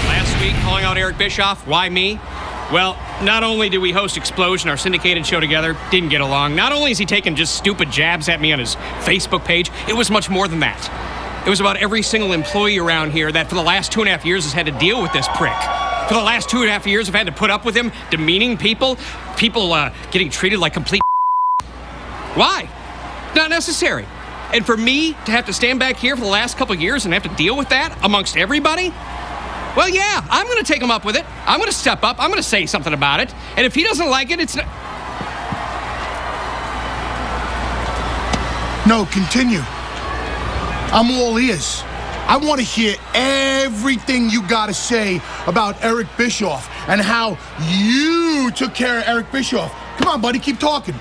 Last week, calling out Eric Bischoff. Why me? Well, not only did we host Explosion, our syndicated show together, didn't get along. Not only is he taking just stupid jabs at me on his Facebook page, it was much more than that. It was about every single employee around here that for the last 2.5 years has had to deal with this prick. For the last 2.5 years, I've had to put up with him demeaning people, getting treated like complete Why? Not necessary. And for me to have to stand back here for the last couple of years and have to deal with that amongst everybody, well, yeah, I'm going to take him up with it. I'm going to step up. I'm going to say something about it. And if he doesn't like it, it's not... No, continue. I'm all ears. I want to hear everything you got to say about Eric Bischoff and how you took care of Eric Bischoff. Come on, buddy, keep talking.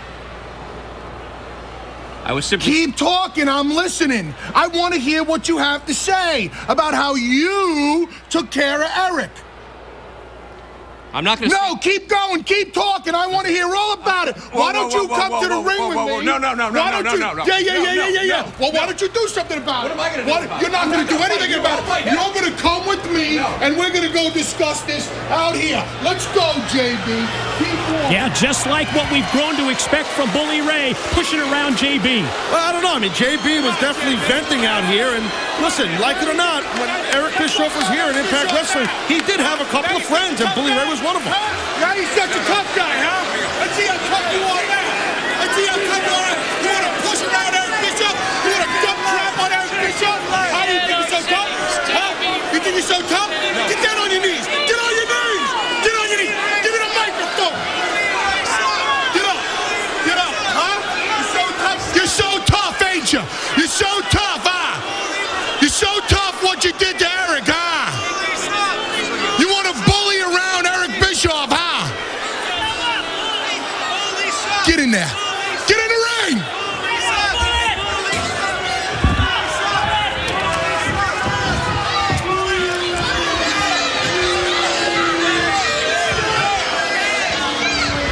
I was simply... Keep talking, I'm listening. I want to hear what you have to say about how you took care of Eric. I'm not going to... No, keep going, keep talking. I want to hear all about it. Why don't you come to the ring with me? No. Yeah. Well, why don't you do something about it? What am I going to do? You're not going to do anything about it. You're going to come with me, and we're going to go discuss this out here. Let's go, JB. Keep walking. Yeah, just like what we've grown to expect from Bully Ray, pushing around JB. Well, I don't know. I mean, JB was definitely venting out here, and listen, like it or not, when Eric Bischoff was here in Impact Wrestling, he did have a couple of friends, and Bully Ray was one of them. Now he's such a tough guy, huh? Let's see how tough you are now. Let's see how tough you are. You want to push around Eric Bischoff? You want to dump crap on Eric Bischoff? How do you think you're so tough? Huh? You think you're so tough? Get down on your knees. Get on your knees. Get on your knees. Give me the microphone. Get up. Get up. Huh? You're so tough. You're so tough, ain't you? You're so tough, huh? You're so tough what you did to Eric, huh? You want to bully around Eric Bischoff, huh? Get in there. Get in the ring.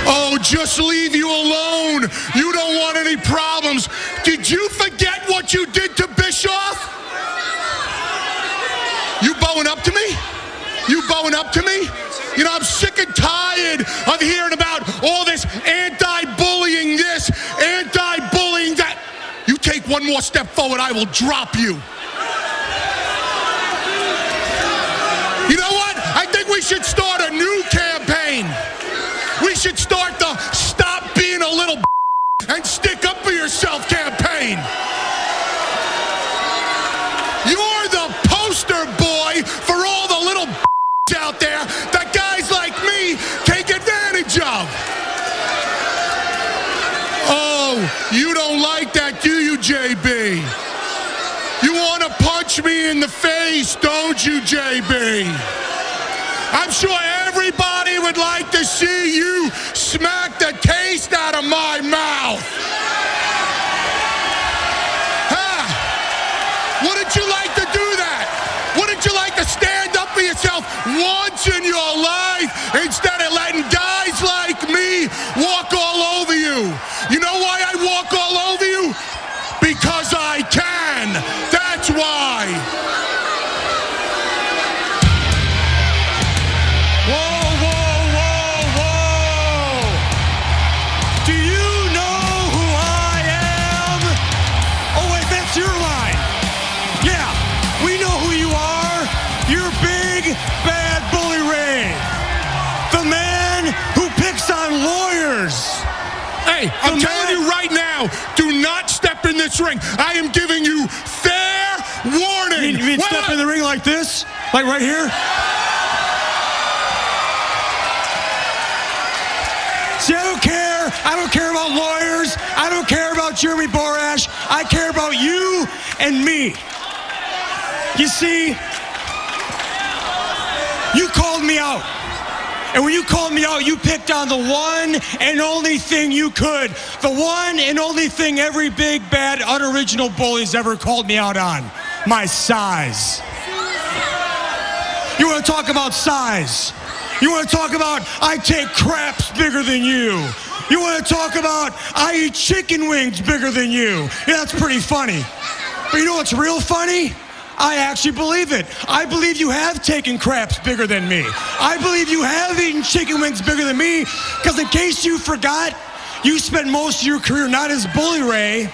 Oh, just leave you alone. You don't want any problems. Did you forget what you did to Bischoff? You bowing up to me? You bowing up to me? You know, I'm sick and tired of hearing about all this anti-bullying this, anti-bullying that. You take one more step forward, I will drop you. You know what? I think we should start a new campaign. We should start the Stop Being a Little and Stick Up For Yourself campaign. You're the poster boy for all the little out there that guys like me take advantage of. Oh, you don't like that, do you, JB? You want to punch me in the face, don't you, JB? I'm sure everybody would like to see you smack the taste out of my mouth. Wouldn't you like to do that? Wouldn't you like to stand up for yourself once in your life instead of letting guys like me walk all over you? You know why I walk all over you? Because I can. That's why. I'm telling you right now, do not step in this ring. I am giving you fair warning. You mean step in the ring like this? Like right here? See, I don't care. I don't care about lawyers. I don't care about Jeremy Borash. I care about you and me. You see, you called me out. And when you called me out, you picked on the one and only thing you could. The one and only thing every big, bad, unoriginal bully's ever called me out on. My size. You want to talk about size? You want to talk about I take craps bigger than you? You want to talk about I eat chicken wings bigger than you? Yeah, that's pretty funny. But you know what's real funny? I actually believe it. I believe you have taken craps bigger than me. I believe you have eaten chicken wings bigger than me, because in case you forgot, you spent most of your career not as Bully Ray,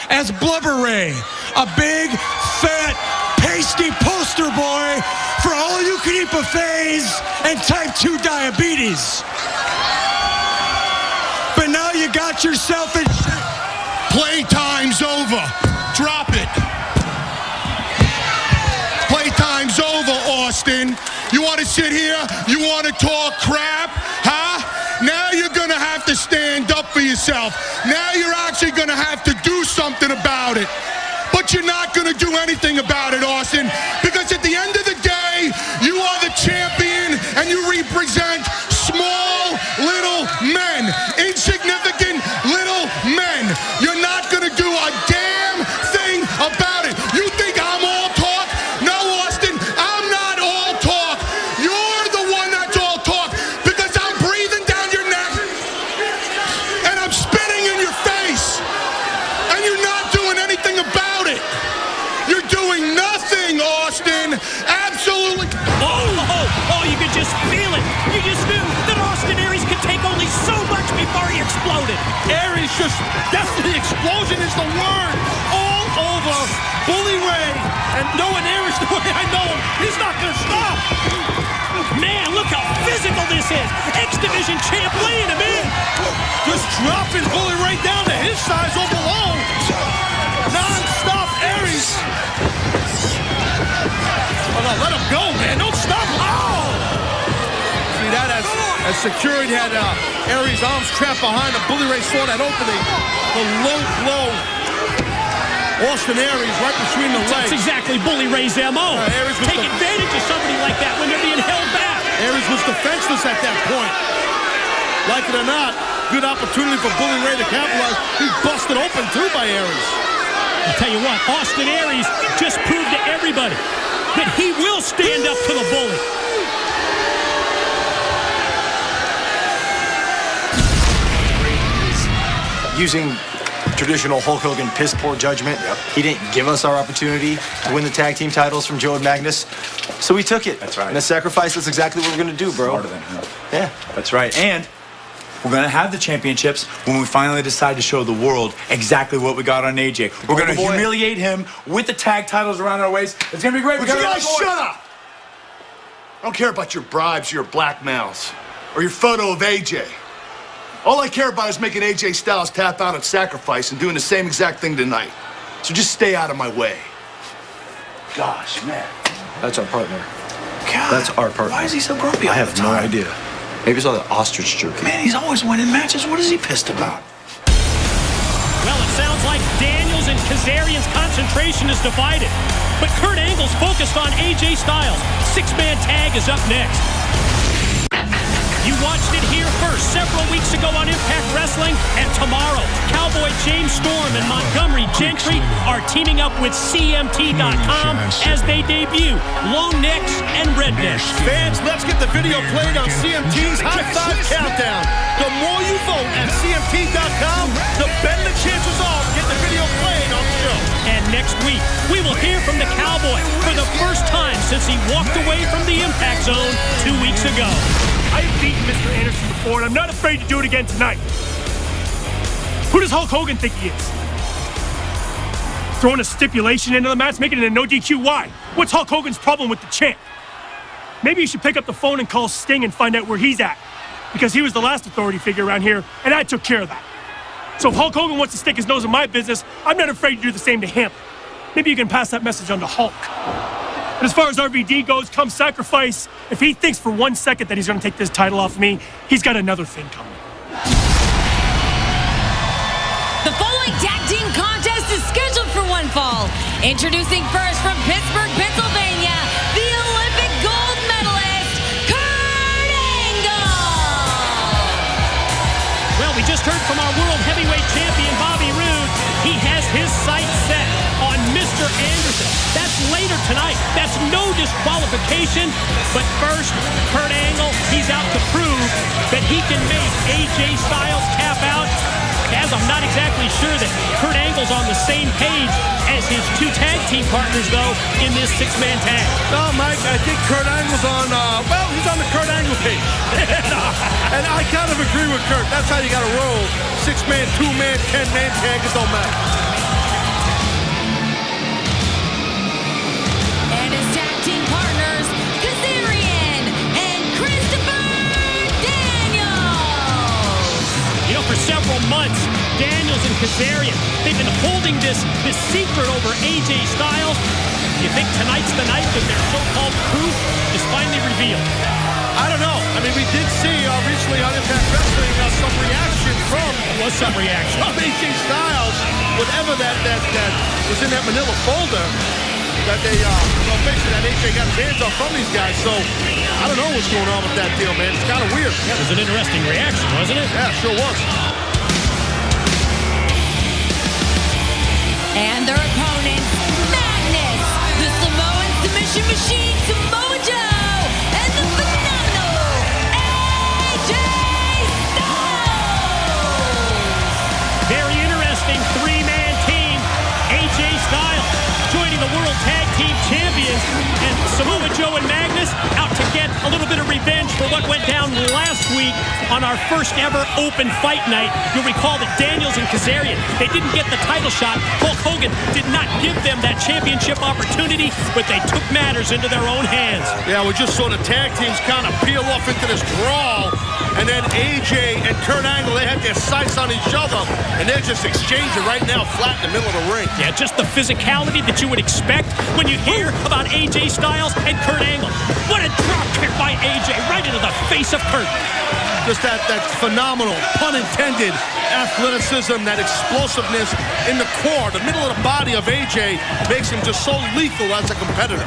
as Blubber Ray, a big, fat, pasty poster boy for all-you-can-eat buffets and type 2 diabetes. But now you got yourself in Playtime's over. Drop it. Playtime's over, Austin. You want to sit here? You want to talk crap? Huh? Now you're going to have to stand up for yourself. Now you're actually going to have to do something about it. But you're not going to do anything about it, Austin, because at the end of the day, you are the champion and you represent small, little men, insignificant little men. You're not going to do a damn thing about it. You think I'm all talk? No, Austin, I'm not all talk. You're the one that's all talk, because I'm breathing down your neck and I'm spitting in your face, and you're not doing anything about it. You're doing nothing, Austin. Absolutely. Oh, you could just feel it. You just knew that Austin Aries could take only so much before he exploded. Aries that's the explosion is the word. All over Bully Ray. And knowing Aries the way I know him, he's not going to stop. Man, look how physical this is. X-Division champ laying him in. Just dropping Bully Ray down to his size or below. Non-stop Aries. Oh, no, let him go, man. Don't stop. Oh! See, that as security had Aries' arms trapped behind him. Bully Ray saw that opening. The low blow. Austin Aries right between the legs. That's exactly Bully Ray's M.O. Take advantage of somebody like that when they're being held back. Aries was defenseless at that point. Like it or not, good opportunity for Bully Ray to capitalize. He busted open too by Aries. I'll tell you what, Austin Aries just proved to everybody that he will stand up to the bully. Using traditional Hulk Hogan piss poor judgment, he didn't give us our opportunity to win the tag team titles from Joe and Magnus, so we took it. That's right. And a sacrifice, that's exactly what we're going to do, bro. Smarter than him. Yeah. That's right. And we're going to have the championships when we finally decide to show the world exactly what we got on AJ. We're going to humiliate him with the tag titles around our waist. It's going to be great. Would you guys shut up? I don't care about your bribes, your blackmails, or your photo of AJ. All I care about is making AJ Styles tap out at Sacrifice and doing the same exact thing tonight. So just stay out of my way. Gosh, man. That's our partner. God, that's our partner. Why is he so grumpy all I have the no time? idea. Maybe it's all the ostrich jerky. Man, he's always winning matches. What is he pissed about? Well, it sounds like Daniels and Kazarian's concentration is divided. But Kurt Angle's focused on AJ Styles. Six-man tag is up next. You watched it here first several weeks ago on Impact Wrestling, and tomorrow, Cowboy James Storm and Montgomery Gentry are teaming up with CMT.com as they debut Long Necks and Rednecks. Fans, let's get the video played on CMT's Hot 5 Countdown. The more you vote at CMT.com, the better the chances are to get the video played on the show. And next week, we will hear from the Cowboy for the first time since he walked away from the Impact Zone 2 weeks ago. I've beaten Mr. Anderson before, and I'm not afraid to do it again tonight. Who does Hulk Hogan think he is? Throwing a stipulation into the match, making it a no DQ. Why? What's Hulk Hogan's problem with the champ? Maybe you should pick up the phone and call Sting and find out where he's at, because he was the last authority figure around here, and I took care of that. So if Hulk Hogan wants to stick his nose in my business, I'm not afraid to do the same to him. Maybe you can pass that message on to Hulk. But as far as RVD goes, come sacrifice, if he thinks for 1 second that he's going to take this title off of me, he's got another thing coming. The following tag team contest is scheduled for one fall. Introducing first from Pittsburgh, Pennsylvania, the Olympic gold medalist, Kurt Angle. Well, we just heard from our world heavyweight champion, Bobby Roode. He has his sights set on Mr. Anderson. That's later tonight. That's no disqualification. But first, Kurt Angle, he's out to prove that he can make AJ Styles tap out. As I'm not exactly sure that Kurt Angle's on the same page as his two tag team partners, though, in this six-man tag. No, Mike, I think Kurt Angle's on, he's on the Kurt Angle page. And I kind of agree with Kurt. That's how you got to roll. 6-man, 2-man, 10-man tag, it don't matter. And his tag team partners, Kazarian and Christopher Daniels. You know, for several months, Daniels and Kazarian, they've been holding this secret over AJ Styles. Do you think tonight's the night that their so-called truth is finally revealed? I don't know. I mean, we did see recently on Impact Wrestling some reaction from... There was some reaction. From AJ Styles, whatever that was in that manila folder, that they, basically that AJ got his hands off from these guys. So, I don't know what's going on with that deal, man. It's kind of weird. Yeah, it was an interesting reaction, wasn't it? Yeah, sure was. And their opponents, Magnus, the Samoan submission machine, Samoa Joe, and the phenomenal AJ Styles. Very interesting three-man team. AJ Styles joining the World Tag Team Champions, and Samoa Joe and Magnus out to get a little bit of revenge for what went down last week on our first ever open fight night. You'll recall that Daniels and Kazarian, they didn't get the title shot. Hulk Hogan did not give them that championship opportunity, but they took matters into their own hands. Yeah, we just saw the tag teams kind of peel off into this brawl, and then AJ and Kurt Angle, they had their sights on each other, and they're just exchanging right now flat in the middle of the ring. Yeah, just the physicality that you would expect when you hear about AJ Styles and Kurt Angle. What a drop kick by AJ right into the face of Kurt. Just that phenomenal, pun intended, athleticism, that explosiveness in the core, the middle of the body of AJ makes him just so lethal as a competitor.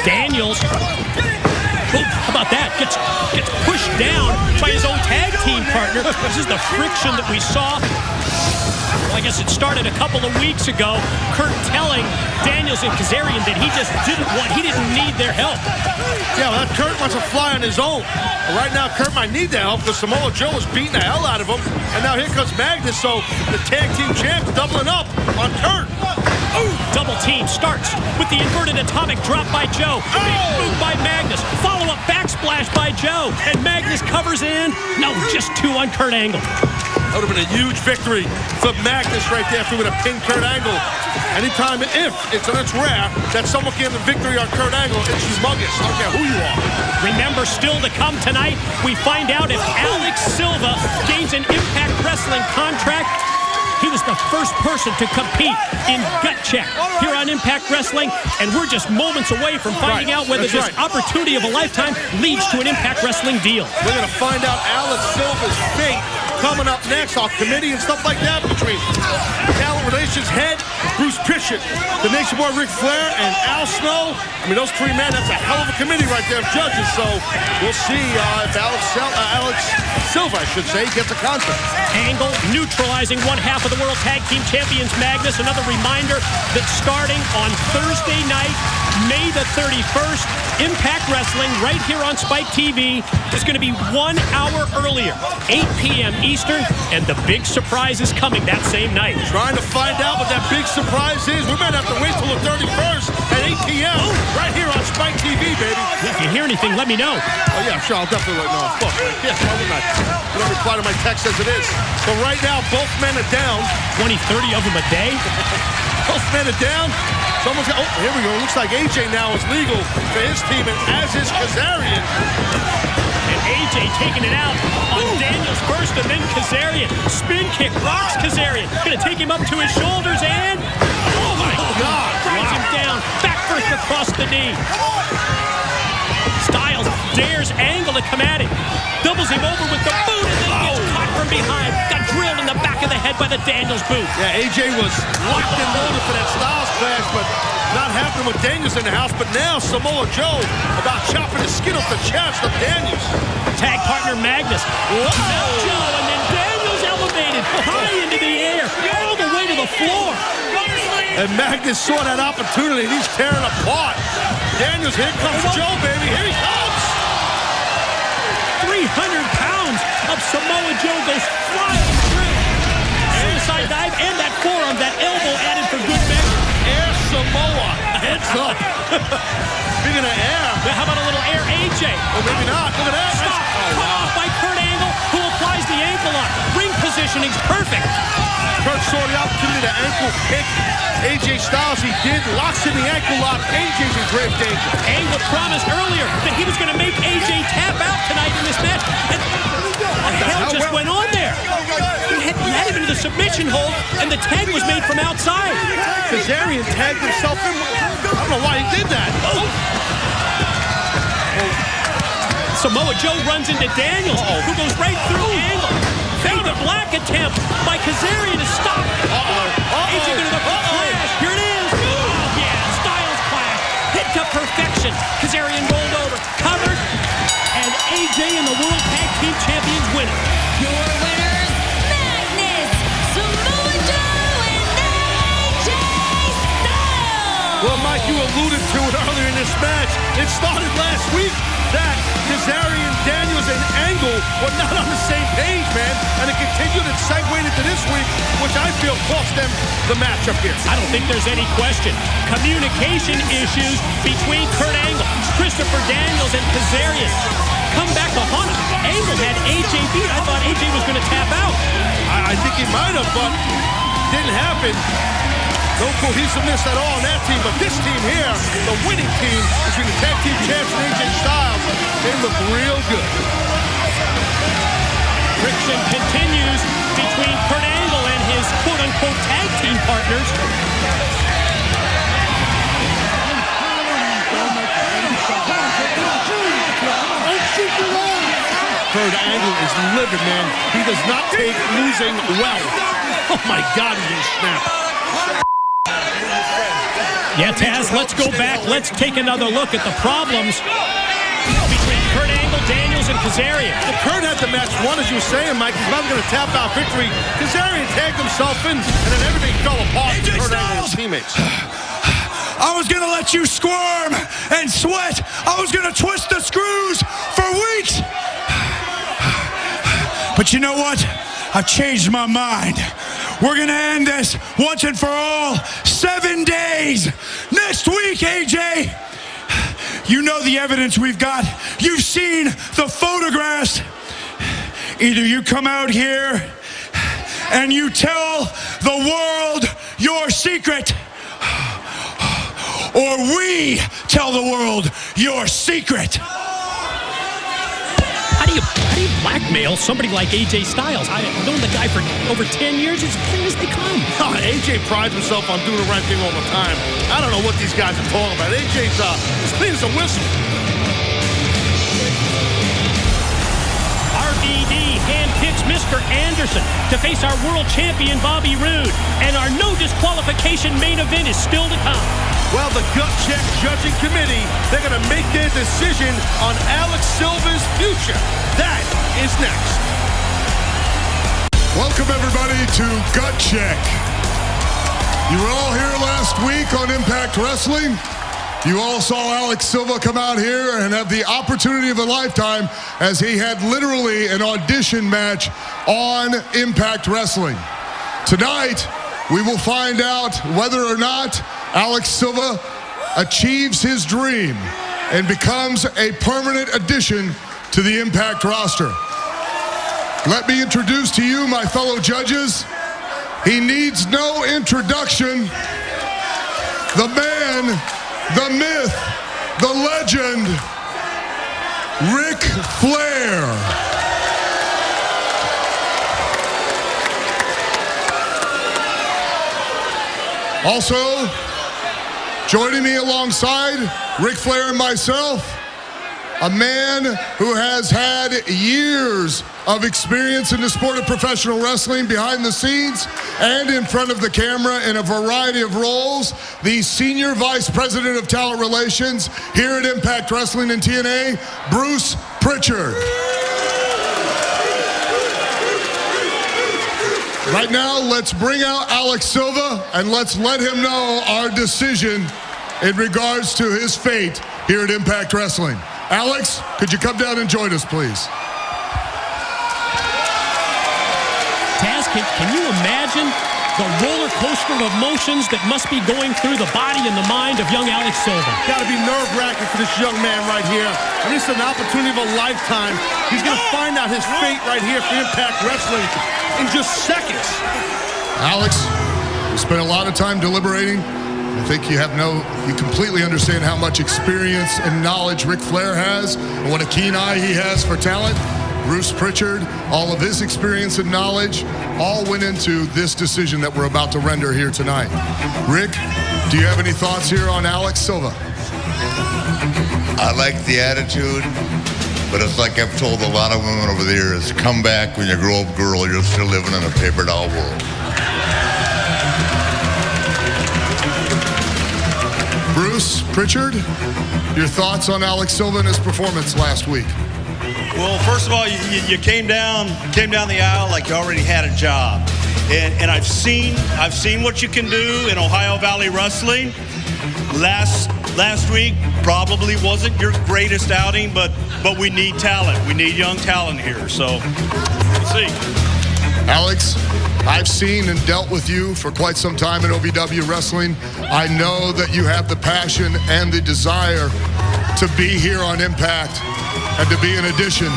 Daniels, how about that? Gets pushed down by his own tag team partner. This is the friction that we saw. Well, I guess it started a couple of weeks ago. Kurt telling Daniels and Kazarian that he just didn't need their help. Yeah, well, Kurt wants to fly on his own. But right now, Kurt might need that help because Samoa Joe is beating the hell out of him. And now here comes Magnus, so the tag team champs doubling up on Kurt. Ooh, double team starts with the inverted atomic drop by Joe. Big move by Magnus. Follow-up backsplash by Joe. And Magnus covers in. No, just two on Kurt Angle. That would have been a huge victory for Magnus right there if he would have pinned Kurt Angle. Anytime, if it's rare, that someone can get the victory on Kurt Angle, it's humongous. I don't care who you are. Remember, still to come tonight, we find out if Alex Silva gains an Impact Wrestling contract. He was the first person to compete in Gut Check here on Impact Wrestling, and we're just moments away from finding out whether this opportunity of a lifetime leads to an Impact Wrestling deal. We're going to find out Alex Silva's fate coming up next, our committee and stuff like that between Talent Relations head Bruce Pritchett, the Nation Boy Ric Flair, and Al Snow. I mean, those three men, that's a hell of a committee right there of judges, so we'll see if Alex Silva, I should say, gets a contract. Angle neutralizing one half of the World Tag Team Champions, Magnus. Another reminder that starting on Thursday night, May the 31st, Impact Wrestling right here on Spike TV is going to be 1 hour earlier, 8 p.m. Eastern, and the big surprise is coming that same night. Trying to find out what that big surprise is. We might have to wait till the 31st at 8 p.m. right here on Spike TV, baby. If you hear anything, let me know. Oh, yeah, sure. I'll definitely let you know. Of course. Yes, why wouldn't I? You don't reply to my text as it is. So right now, both men are down. 20, 30 of them a day. Both men are down. Someone's got, oh, here we go. Looks like AJ now is legal for his team, and as is Kazarian. And AJ taking it out on Daniels first, and then Kazarian. Spin kick, rocks Kazarian. Gonna take him up to his shoulders, and oh my God! Drives him down, back first across the knee. Styles dares Angle to come at him. Doubles him over with the boot, and then gets caught from behind. Got drilled in the back of the head by the Daniels boot. Yeah, AJ was locked and loaded for that Styles clash, but not happening with Daniels in the house. But now Samoa Joe about chopping the skin off the chest of Daniels. Tag partner Magnus. Whoa! Joe, and then Daniels elevated high into the air, all the way to the floor. And Magnus saw that opportunity, and he's tearing apart. Daniels, here comes Joe, baby. Here he comes. 300 pounds of Samoa Joe goes flying through. Suicide dive and that forearm, that elbow added for good measure. Air Samoa. Heads up. Speaking of air. Now, how about a little air AJ? Oh, maybe not. Look at that. Stop. Cut off by Kurt Angle, who applies the ankle lock. Ring positioning's perfect. Kurt saw the opportunity to ankle kick AJ Styles. He did. Locks in the ankle lock. AJ's in grave danger. Angle promised earlier that he was going to make AJ tap out tonight in this match. And what the hell just went on there? He had him into the submission hold, and the tag was made from outside. Kazarian tagged himself in. I don't know why he did that. Samoa Joe runs into Daniels, who goes right through Angle. Fade to black attempt by Kazarian to stop. AJ going to the clash. Here it is. Oh, yeah, Styles clash. Hit to perfection. Kazarian rolled over, covered, and AJ and the World Tag Team Champions win it. Your winners, Magnus, Samoa Joe, and AJ Styles. Well, Mike, you alluded to it earlier in this match. It started last week that Kazarian, Daniels, and Angle were not on the same page, man. And it continued and segued into this week, which I feel cost them the matchup here. I don't think there's any question. Communication issues between Kurt Angle, Christopher Daniels, and Kazarian come back to haunt him. Angle had AJ beat. I thought AJ was going to tap out. I think he might have, but didn't happen. No cohesiveness at all on that team, but this team here, the winning team between the tag team champs and AJ Styles, they look real good. Friction continues between Kurt Angle and his quote-unquote tag team partners. Kurt Angle is livid, man. He does not take losing well. Oh my God, he just snapped. Yeah, Taz, let's go back. Let's take another look at the problems between Kurt Angle, Daniels, and Kazarian. Well, Kurt had the match won, as you were saying, Mike. He's probably going to tap out victory. Kazarian tagged himself in, and then everything fell apart for Kurt Angle and his teammates. I was going to let you squirm and sweat. I was going to twist the screws for weeks. But you know what? I've changed my mind. We're going to end this once and for all. 7 days. Next week, AJ. You know the evidence we've got. You've seen the photographs. Either you come out here and you tell the world your secret, or we tell the world your secret. How do you blackmail somebody like AJ Styles? I've known the guy for over 10 years. As clean as they come. Oh, AJ prides himself on doing the right thing all the time. I don't know what these guys are talking about. AJ's as clean as a whistle. RVD handpicks Mr. Anderson to face our world champion Bobby Roode. And our no disqualification main event is still to come. Well, the Gut Check judging committee, they're going to make their decision on Alex Silva's future. That is next. Welcome, everybody, to Gut Check. You were all here last week on Impact Wrestling. You all saw Alex Silva come out here and have the opportunity of a lifetime as he had literally an audition match on Impact Wrestling. Tonight, we will find out whether or not Alex Silva achieves his dream and becomes a permanent addition to the Impact roster. Let me introduce to you my fellow judges. He needs no introduction. The man, the myth, the legend, Ric Flair. Also, joining me alongside Ric Flair and myself, a man who has had years of experience in the sport of professional wrestling behind the scenes and in front of the camera in a variety of roles, the Senior Vice President of Talent Relations here at Impact Wrestling and TNA, Bruce Pritchard. Right now, let's bring out Alex Silva and let's let him know our decision in regards to his fate here at Impact Wrestling. Alex, could you come down and join us, please? Taz, can you imagine the roller coaster of emotions that must be going through the body and the mind of young Alex Silva? Got to be nerve-wracking for this young man right here. I mean, it's an opportunity of a lifetime. He's going to find out his fate right here for Impact Wrestling in just seconds. Alex, we spent a lot of time deliberating. I think you completely understand how much experience and knowledge Ric Flair has and what a keen eye he has for talent. Bruce Pritchard, all of his experience and knowledge all went into this decision that we're about to render here tonight. Rick, do you have any thoughts here on Alex Silva? I like the attitude, but it's like I've told a lot of women over the years, come back when you grow up, girl, you're still living in a paper doll world. Bruce Pritchard, your thoughts on Alex Silva and his performance last week? Well, first of all, you came down the aisle like you already had a job, and I've seen what you can do in Ohio Valley Wrestling. Last week probably wasn't your greatest outing, but we need talent. We need young talent here. So we'll see. Alex, I've seen and dealt with you for quite some time in OVW Wrestling. I know that you have the passion and the desire to be here on Impact and to be an addition.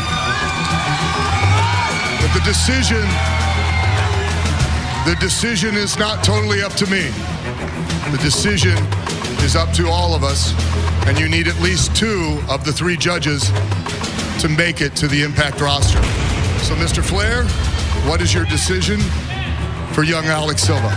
But the decision is not totally up to me. The decision is up to all of us, and you need at least 2 of the 3 judges to make it to the Impact roster. So, Mr. Flair, what is your decision for young Alex Silva?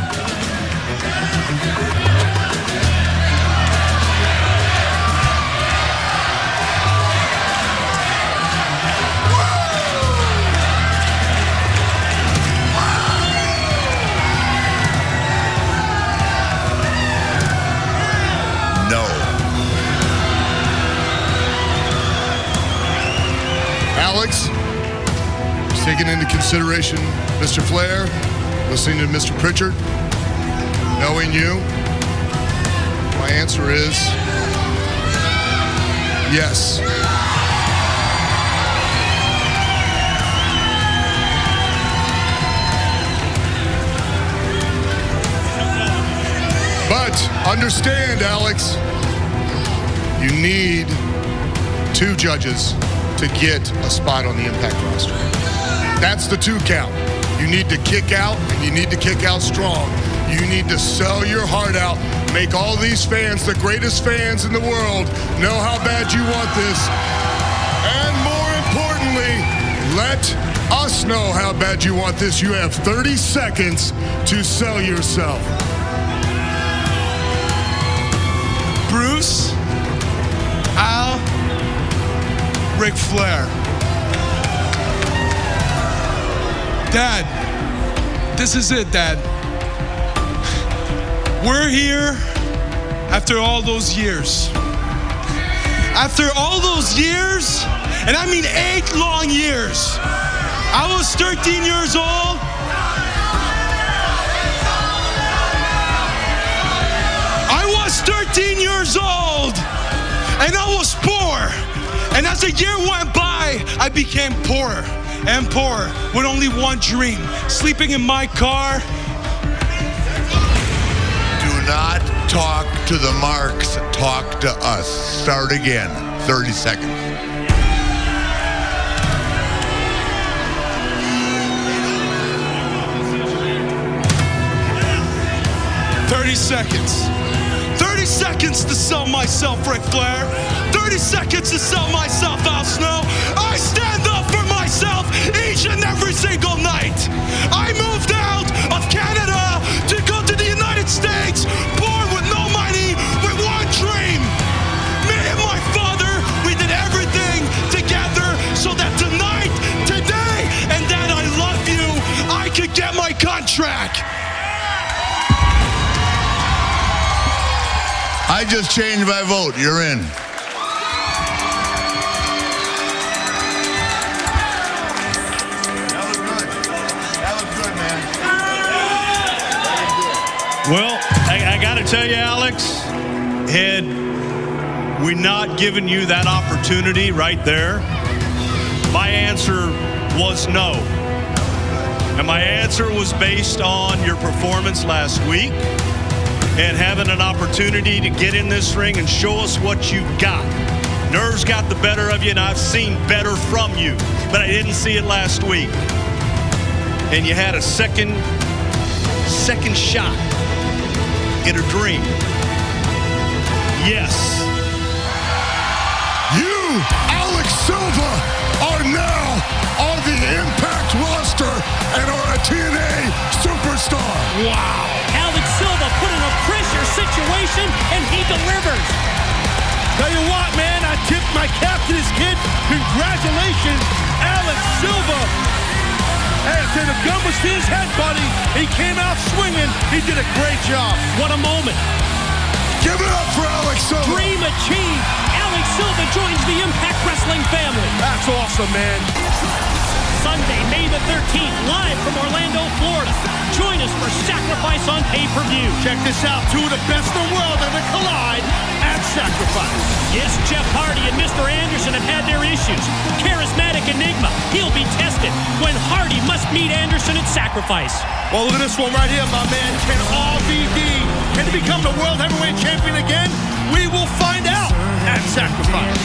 No. Alex, taking into consideration Mr. Flair, listening to Mr. Pritchard, knowing you, my answer is yes. But understand, Alex, you need 2 judges to get a spot on the Impact roster. That's the 2 count. You need to kick out, and you need to kick out strong. You need to sell your heart out, make all these fans, the greatest fans in the world, know how bad you want this. And more importantly, let us know how bad you want this. You have 30 seconds to sell yourself. Bruce, Al, Ric Flair. Dad, this is it, Dad. We're here after all those years. After all those years, and I mean 8 long years. I was 13 years old. I was 13 years old, and I was poor. And as the year went by, I became poorer and poorer with only one dream, sleeping in my car. Do not talk to the marks, talk to us. Start again, 30 seconds. Seconds. 30 seconds to sell myself, Ric Flair. 30 seconds to sell myself, Al Snow. I stand up for myself each and every single night. I moved out of Canada to go to the United States, born with no money, with one dream. Me and my father, we did everything together so that tonight, today, and Dad, I love you, I could get my contract. I just changed my vote. You're in. Well, I got to tell you, Alex, had we not given you that opportunity right there, my answer was no. And my answer was based on your performance last week and having an opportunity to get in this ring and show us what you got. Nerves got the better of you, and I've seen better from you, but I didn't see it last week. And you had a second shot in a dream. Yes. You, Alex Silva, are now on the Impact roster and are a TNA superstar. Wow. Alex Silva put in a pressure situation, and he delivers. Tell you what, man, I tip my cap to this kid. Congratulations, Alex Silva. Hey, I said the gun was to his head, buddy. He came out swinging. He did a great job. What a moment. Give it up for Alex Silva. Dream achieved. Alex Silva joins the Impact Wrestling family. That's awesome, man. Sunday, May the 13th, live from Orlando, Florida. Join us for Sacrifice on pay-per-view. Check this out. Two of the best in the world are going to collide at Sacrifice. Yes, Jeff Hardy and Mr. Anderson have had their issues. Charismatic Enigma, he'll be tested when Hardy must meet Anderson at Sacrifice. Well, look at this one right here, my man. Can he become the World Heavyweight Champion again? We will find out at Sacrifice.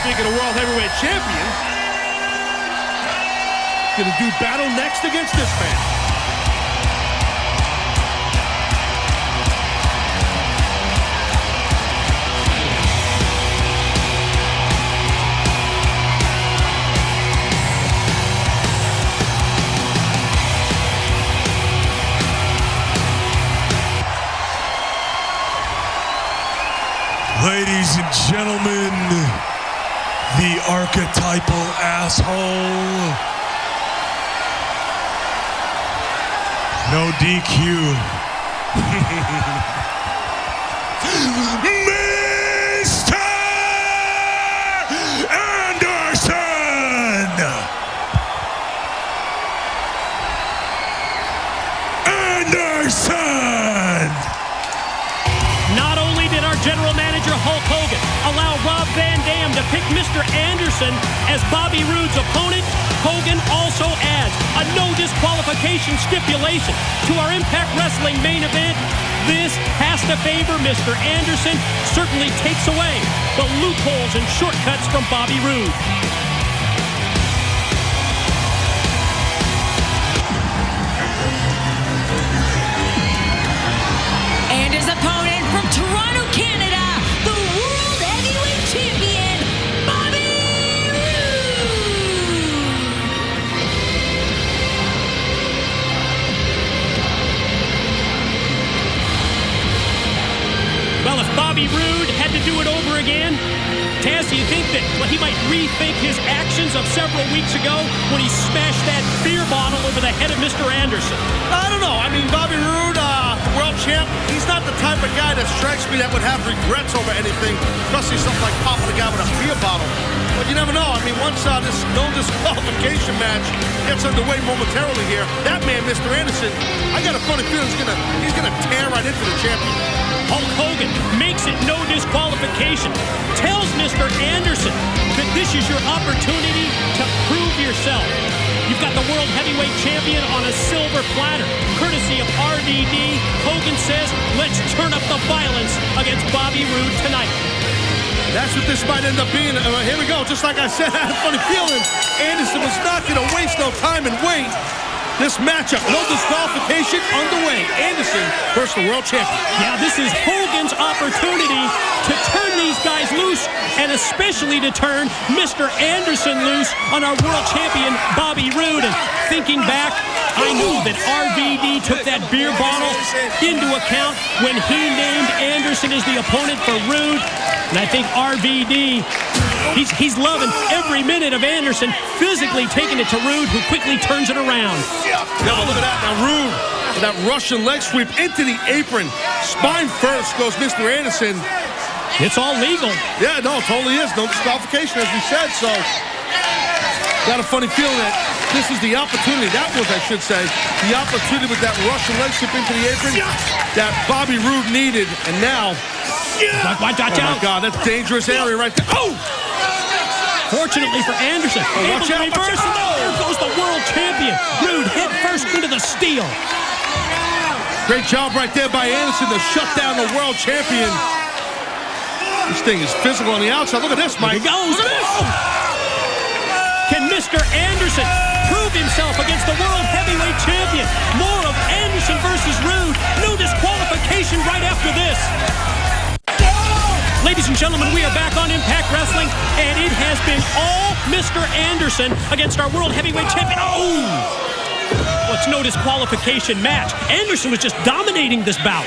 Speaking of World Heavyweight Champion, gonna do battle next against this man. Ladies and gentlemen, the archetypal asshole. No DQ. Mr. Anderson! Not only did our general manager Hulk Hogan allow Rob Van Dam to pick Mr. Anderson as Bobby Roode's opponent, Hogan also adds a no disqualification stipulation to our Impact Wrestling main event. This has to favor Mr. Anderson, certainly takes away the loopholes and shortcuts from Bobby Roode. And his opponent from Toronto, Canada, the World Heavyweight Champion, Bobby Roode. Well, if Bobby Roode had to do it over again, Taz, do you think that he might rethink his actions of several weeks ago when he smashed that beer bottle over the head of Mr. Anderson? I don't know. I mean, Bobby Roode, world champ, he's not the type of guy that strikes me that would have regrets over anything, especially something like popping a guy with a beer bottle. But you never know. I mean, once this no disqualification match gets underway momentarily here, that man, Mr. Anderson, I got a funny feeling he's gonna tear right into the champion. Hulk Hogan makes it no disqualification, tells Mr. Anderson that this is your opportunity to prove yourself. You've got the World Heavyweight Champion on a silver platter, courtesy of RVD. Hogan says, let's turn up the violence against Bobby Roode tonight. That's what this might end up being. Here we go. Just like I said, I had a funny feeling Anderson was not going to waste no time and wait. this matchup. No disqualification underway. Anderson versus the world champion. Yeah, this is Hogan's opportunity to turn these guys loose, and especially to turn Mr. Anderson loose on our world champion, Bobby Roode. And thinking back, I knew that RVD took that beer bottle into account when he named Anderson as the opponent for Roode. And I think RVD, he's loving every minute of Anderson, physically taking it to Roode, who quickly turns it around. Yeah, but look at that. Now Roode, with that Russian leg sweep into the apron. Spine first goes Mr. Anderson. It's all legal. Yeah, no, it totally is. No disqualification, as we said. So, got a funny feeling that this is the opportunity. That was, I should say, the opportunity with that Russian leg sweep into the apron that Bobby Roode needed. And now, watch out. Oh, my God, that's dangerous area right there. Oh! Fortunately for Anderson, able to reverse, and there goes the world champion. Roode head first into the steel. Great job right there by Anderson to shut down the world champion. This thing is physical on the outside. Look at this, Mike. Here he goes. Look at this. Can Mr. Anderson prove himself against the world heavyweight champion? More of Anderson versus Roode. No disqualification right after this. Ladies and gentlemen, we are back on Impact Wrestling, and it has been all Mr. Anderson against our world heavyweight champion. Oh! Well, it's no disqualification match. Anderson was just dominating this bout.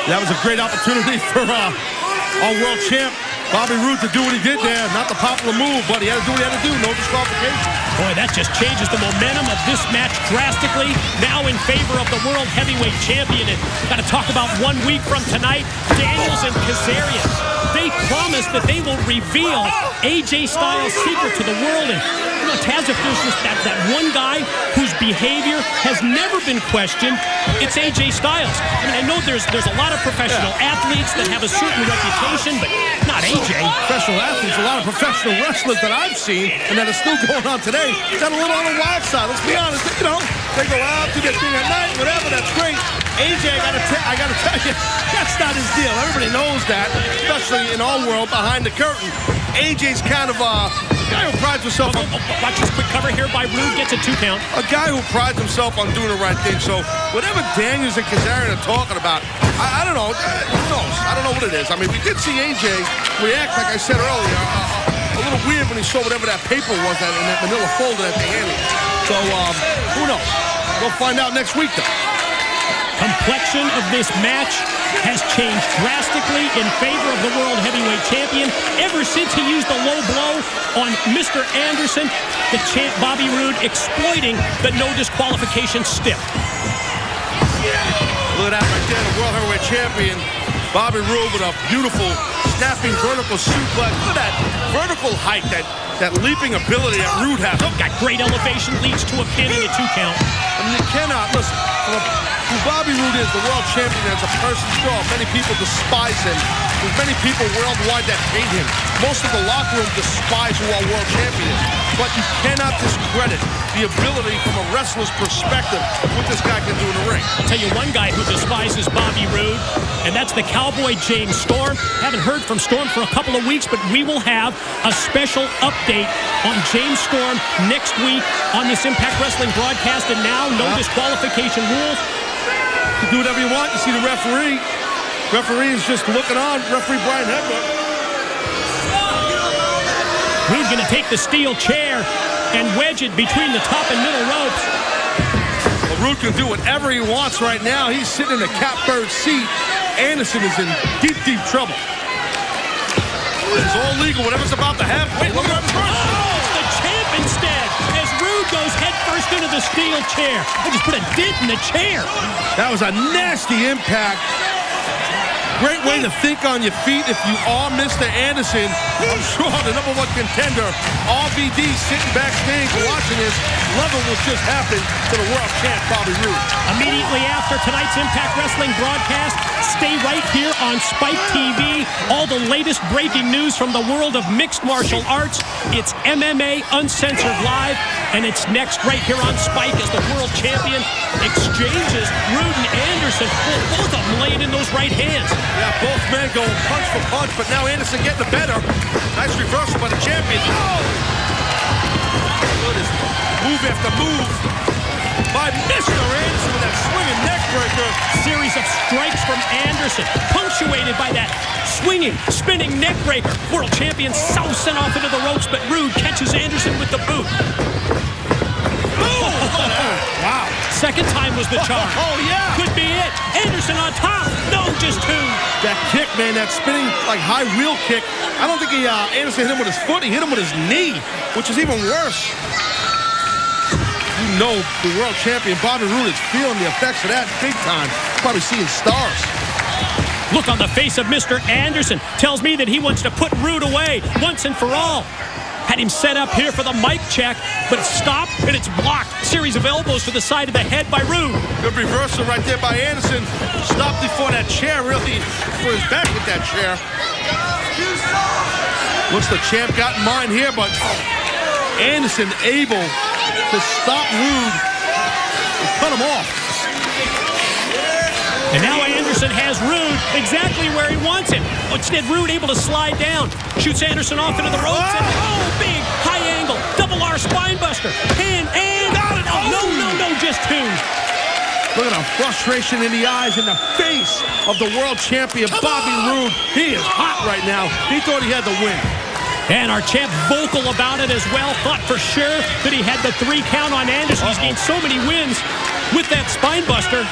That was a great opportunity for our world champ, Bobby Roode, to do what he did there. Not the popular move, but he had to do what he had to do. No disqualification. Boy, that just changes the momentum of this match drastically. Now in favor of the world heavyweight champion. And got to talk about 1 week from tonight, Daniels and Kazarian. They promise that they will reveal AJ Styles' secret to the world. And you know, Taz, if there's just that one guy whose behavior has never been questioned, it's AJ Styles. I mean, I know there's a lot of professional athletes that have a certain reputation, but not AJ. Professional athletes, a lot of professional wrestlers that I've seen and that are still going on today. Got a little on the wild side. Let's be honest. You know, they go out to get thing at night, whatever. That's great. AJ, I gotta tell you, that's not his deal. Everybody knows that, especially in our world behind the curtain. AJ's kind of a guy who prides himself on... Watch this quick cover here by Roode. Gets a 2 count. A guy who prides himself on doing the right thing. So whatever Daniels and Kazarian are talking about, I don't know. Who knows? I don't know what it is. I mean, we did see AJ react, like I said earlier, a little weird when he saw whatever that paper was in that manila folder that they handed. So, who knows? We'll find out next week, though. Complexion of this match has changed drastically in favor of the world heavyweight champion. Ever since he used the low blow on Mr. Anderson, the champ Bobby Roode exploiting the no disqualification stiff. Look at that right there, the world heavyweight champion, Bobby Roode, with a beautiful snapping vertical suplex. Look at that vertical height, that leaping ability that Roode has. Got great elevation, leads to a pin and a 2 count. I mean, you cannot, listen, who Bobby Roode is, the world champion as a person, sure, many people despise him. There's many people worldwide that hate him. Most of the locker room despise who our world champion is. But you cannot discredit the ability from a wrestler's perspective what this guy can do in the ring. I'll tell you one guy who despises Bobby Roode, and that's the Cowboy James Storm. Haven't heard from Storm for a couple of weeks, but we will have a special update on James Storm next week on this Impact Wrestling broadcast. And now, no disqualification rules. You can do whatever you want. You see the referee. Referee is just looking on. Referee Brian Hebner. Roode going to take the steel chair and wedge it between the top and middle ropes. Well, Roode can do whatever he wants right now. He's sitting in a catbird seat. Anderson is in deep, deep trouble. It's all legal. Whatever's about to happen. Wait, look at that first. Oh, it's the champ instead. As Roode goes head first into the steel chair. I just put a dent in the chair. That was a nasty impact. Great way to think on your feet if you are Mr. Anderson. I'm sure the #1 contender, RVD, sitting backstage watching this, loving what just happened to the world champ, Bobby Roode. Immediately after tonight's Impact Wrestling broadcast, stay right here on Spike TV. All the latest breaking news from the world of mixed martial arts. It's MMA Uncensored Live, and it's next right here on Spike as the world champion exchanges Roode and Anderson. Well, both of them laying in those right hands. Yeah, both men going punch for punch, but now Anderson getting the better. Nice reversal by the champion. Oh! Good as move after move. by Mr. Anderson with that swinging neck breaker. Series of strikes from Anderson, punctuated by that swinging, spinning neck breaker. World champion sousing off into the ropes, but Rude catches Anderson with the boot. Boom! Wow. Second time was the charm. Oh, yeah. Could be it. Anderson on top. No, just two. That kick, man, that spinning, like, high wheel kick. I don't think Anderson hit him with his foot. He hit him with his knee, which is even worse. You know the world champion, Bobby Roode, is feeling the effects of that big time. Probably seeing stars. Look on the face of Mr. Anderson. Tells me that he wants to put Rude away once and for all. Had him set up here for the mic check, but it's stopped and it's blocked. Series of elbows to the side of the head by Rude. Good reversal right there by Anderson. Stopped before that chair, really, for his back with that chair. Looks the champ got in mind here, but Anderson able to stop Rude and cut him off. And now Anderson has Rude exactly where he wants him. Instead, Rude able to slide down. Shoots Anderson off into the ropes. And, big high angle. Double R spine buster. And got it. Oh, no, just two. Look at the frustration in the eyes and the face of the world champion, Bobby Roode. He is hot right now. He thought he had the win. And our champ vocal about it as well. Thought for sure that he had the 3 count on Anderson. He's gained so many wins with that spine buster.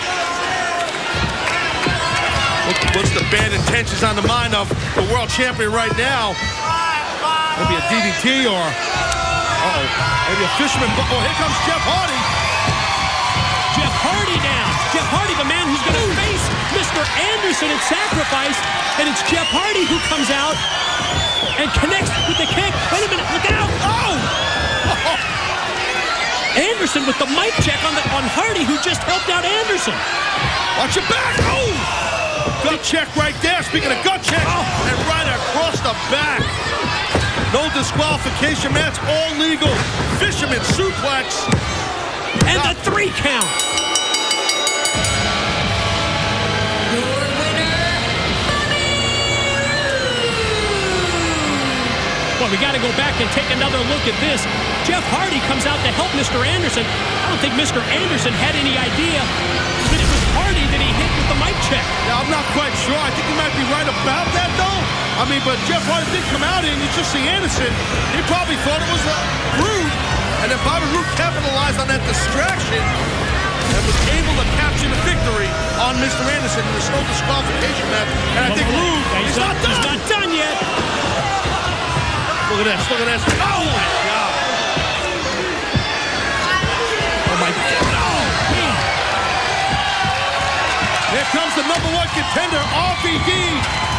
What's the bad intentions on the mind of the world champion right now? Maybe a DDT or, maybe a fisherman. Oh, here comes Jeff Hardy. Jeff Hardy down. Jeff Hardy, the man who's going to face Mr. Anderson at Sacrifice. And it's Jeff Hardy who comes out and connects with the kick. Wait a minute, look out. Oh! Anderson with the mic check on Hardy, who just helped out Anderson. Watch your back. Oh! Gut check right there. Speaking of gut check, and right across the back. No disqualification match, all legal. Fisherman suplex. And the 3 count. Well, we got to go back and take another look at this. Jeff Hardy comes out to help Mr. Anderson. I don't think Mr. Anderson had any idea that it was Hardy that he hit with the mic check. Now, I'm not quite sure. I think you might be right about that, though. I mean, but Jeff Hardy did come out and you just see Anderson. He probably thought it was Rude. And then Bobby Roode capitalized on that distraction and was able to capture the victory on Mr. Anderson in the no disqualification match. And I think Rude, he's not done. He's not done yet. Look at this, look at this. Oh, my God. Oh, my God. Oh, man. Here comes the #1 contender, RVD.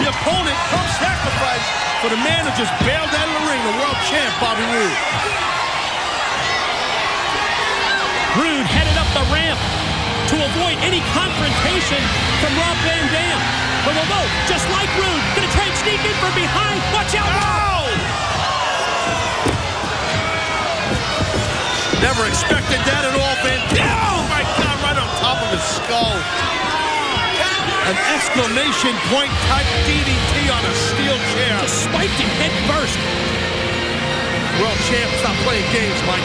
The opponent comes Sacrifice for the man who just bailed out of the ring, the world champ, Bobby Roode. Roode headed up the ramp to avoid any confrontation from Rob Van Dam. Whoa, just like Roode, gonna try and sneak in from behind. Watch out, Rob! Never expected that at all, Van Dam. Oh, my God, right on top of his skull. An exclamation point type DDT on a steel chair. Just spiked him head first. World champ, stop playing games, Mike.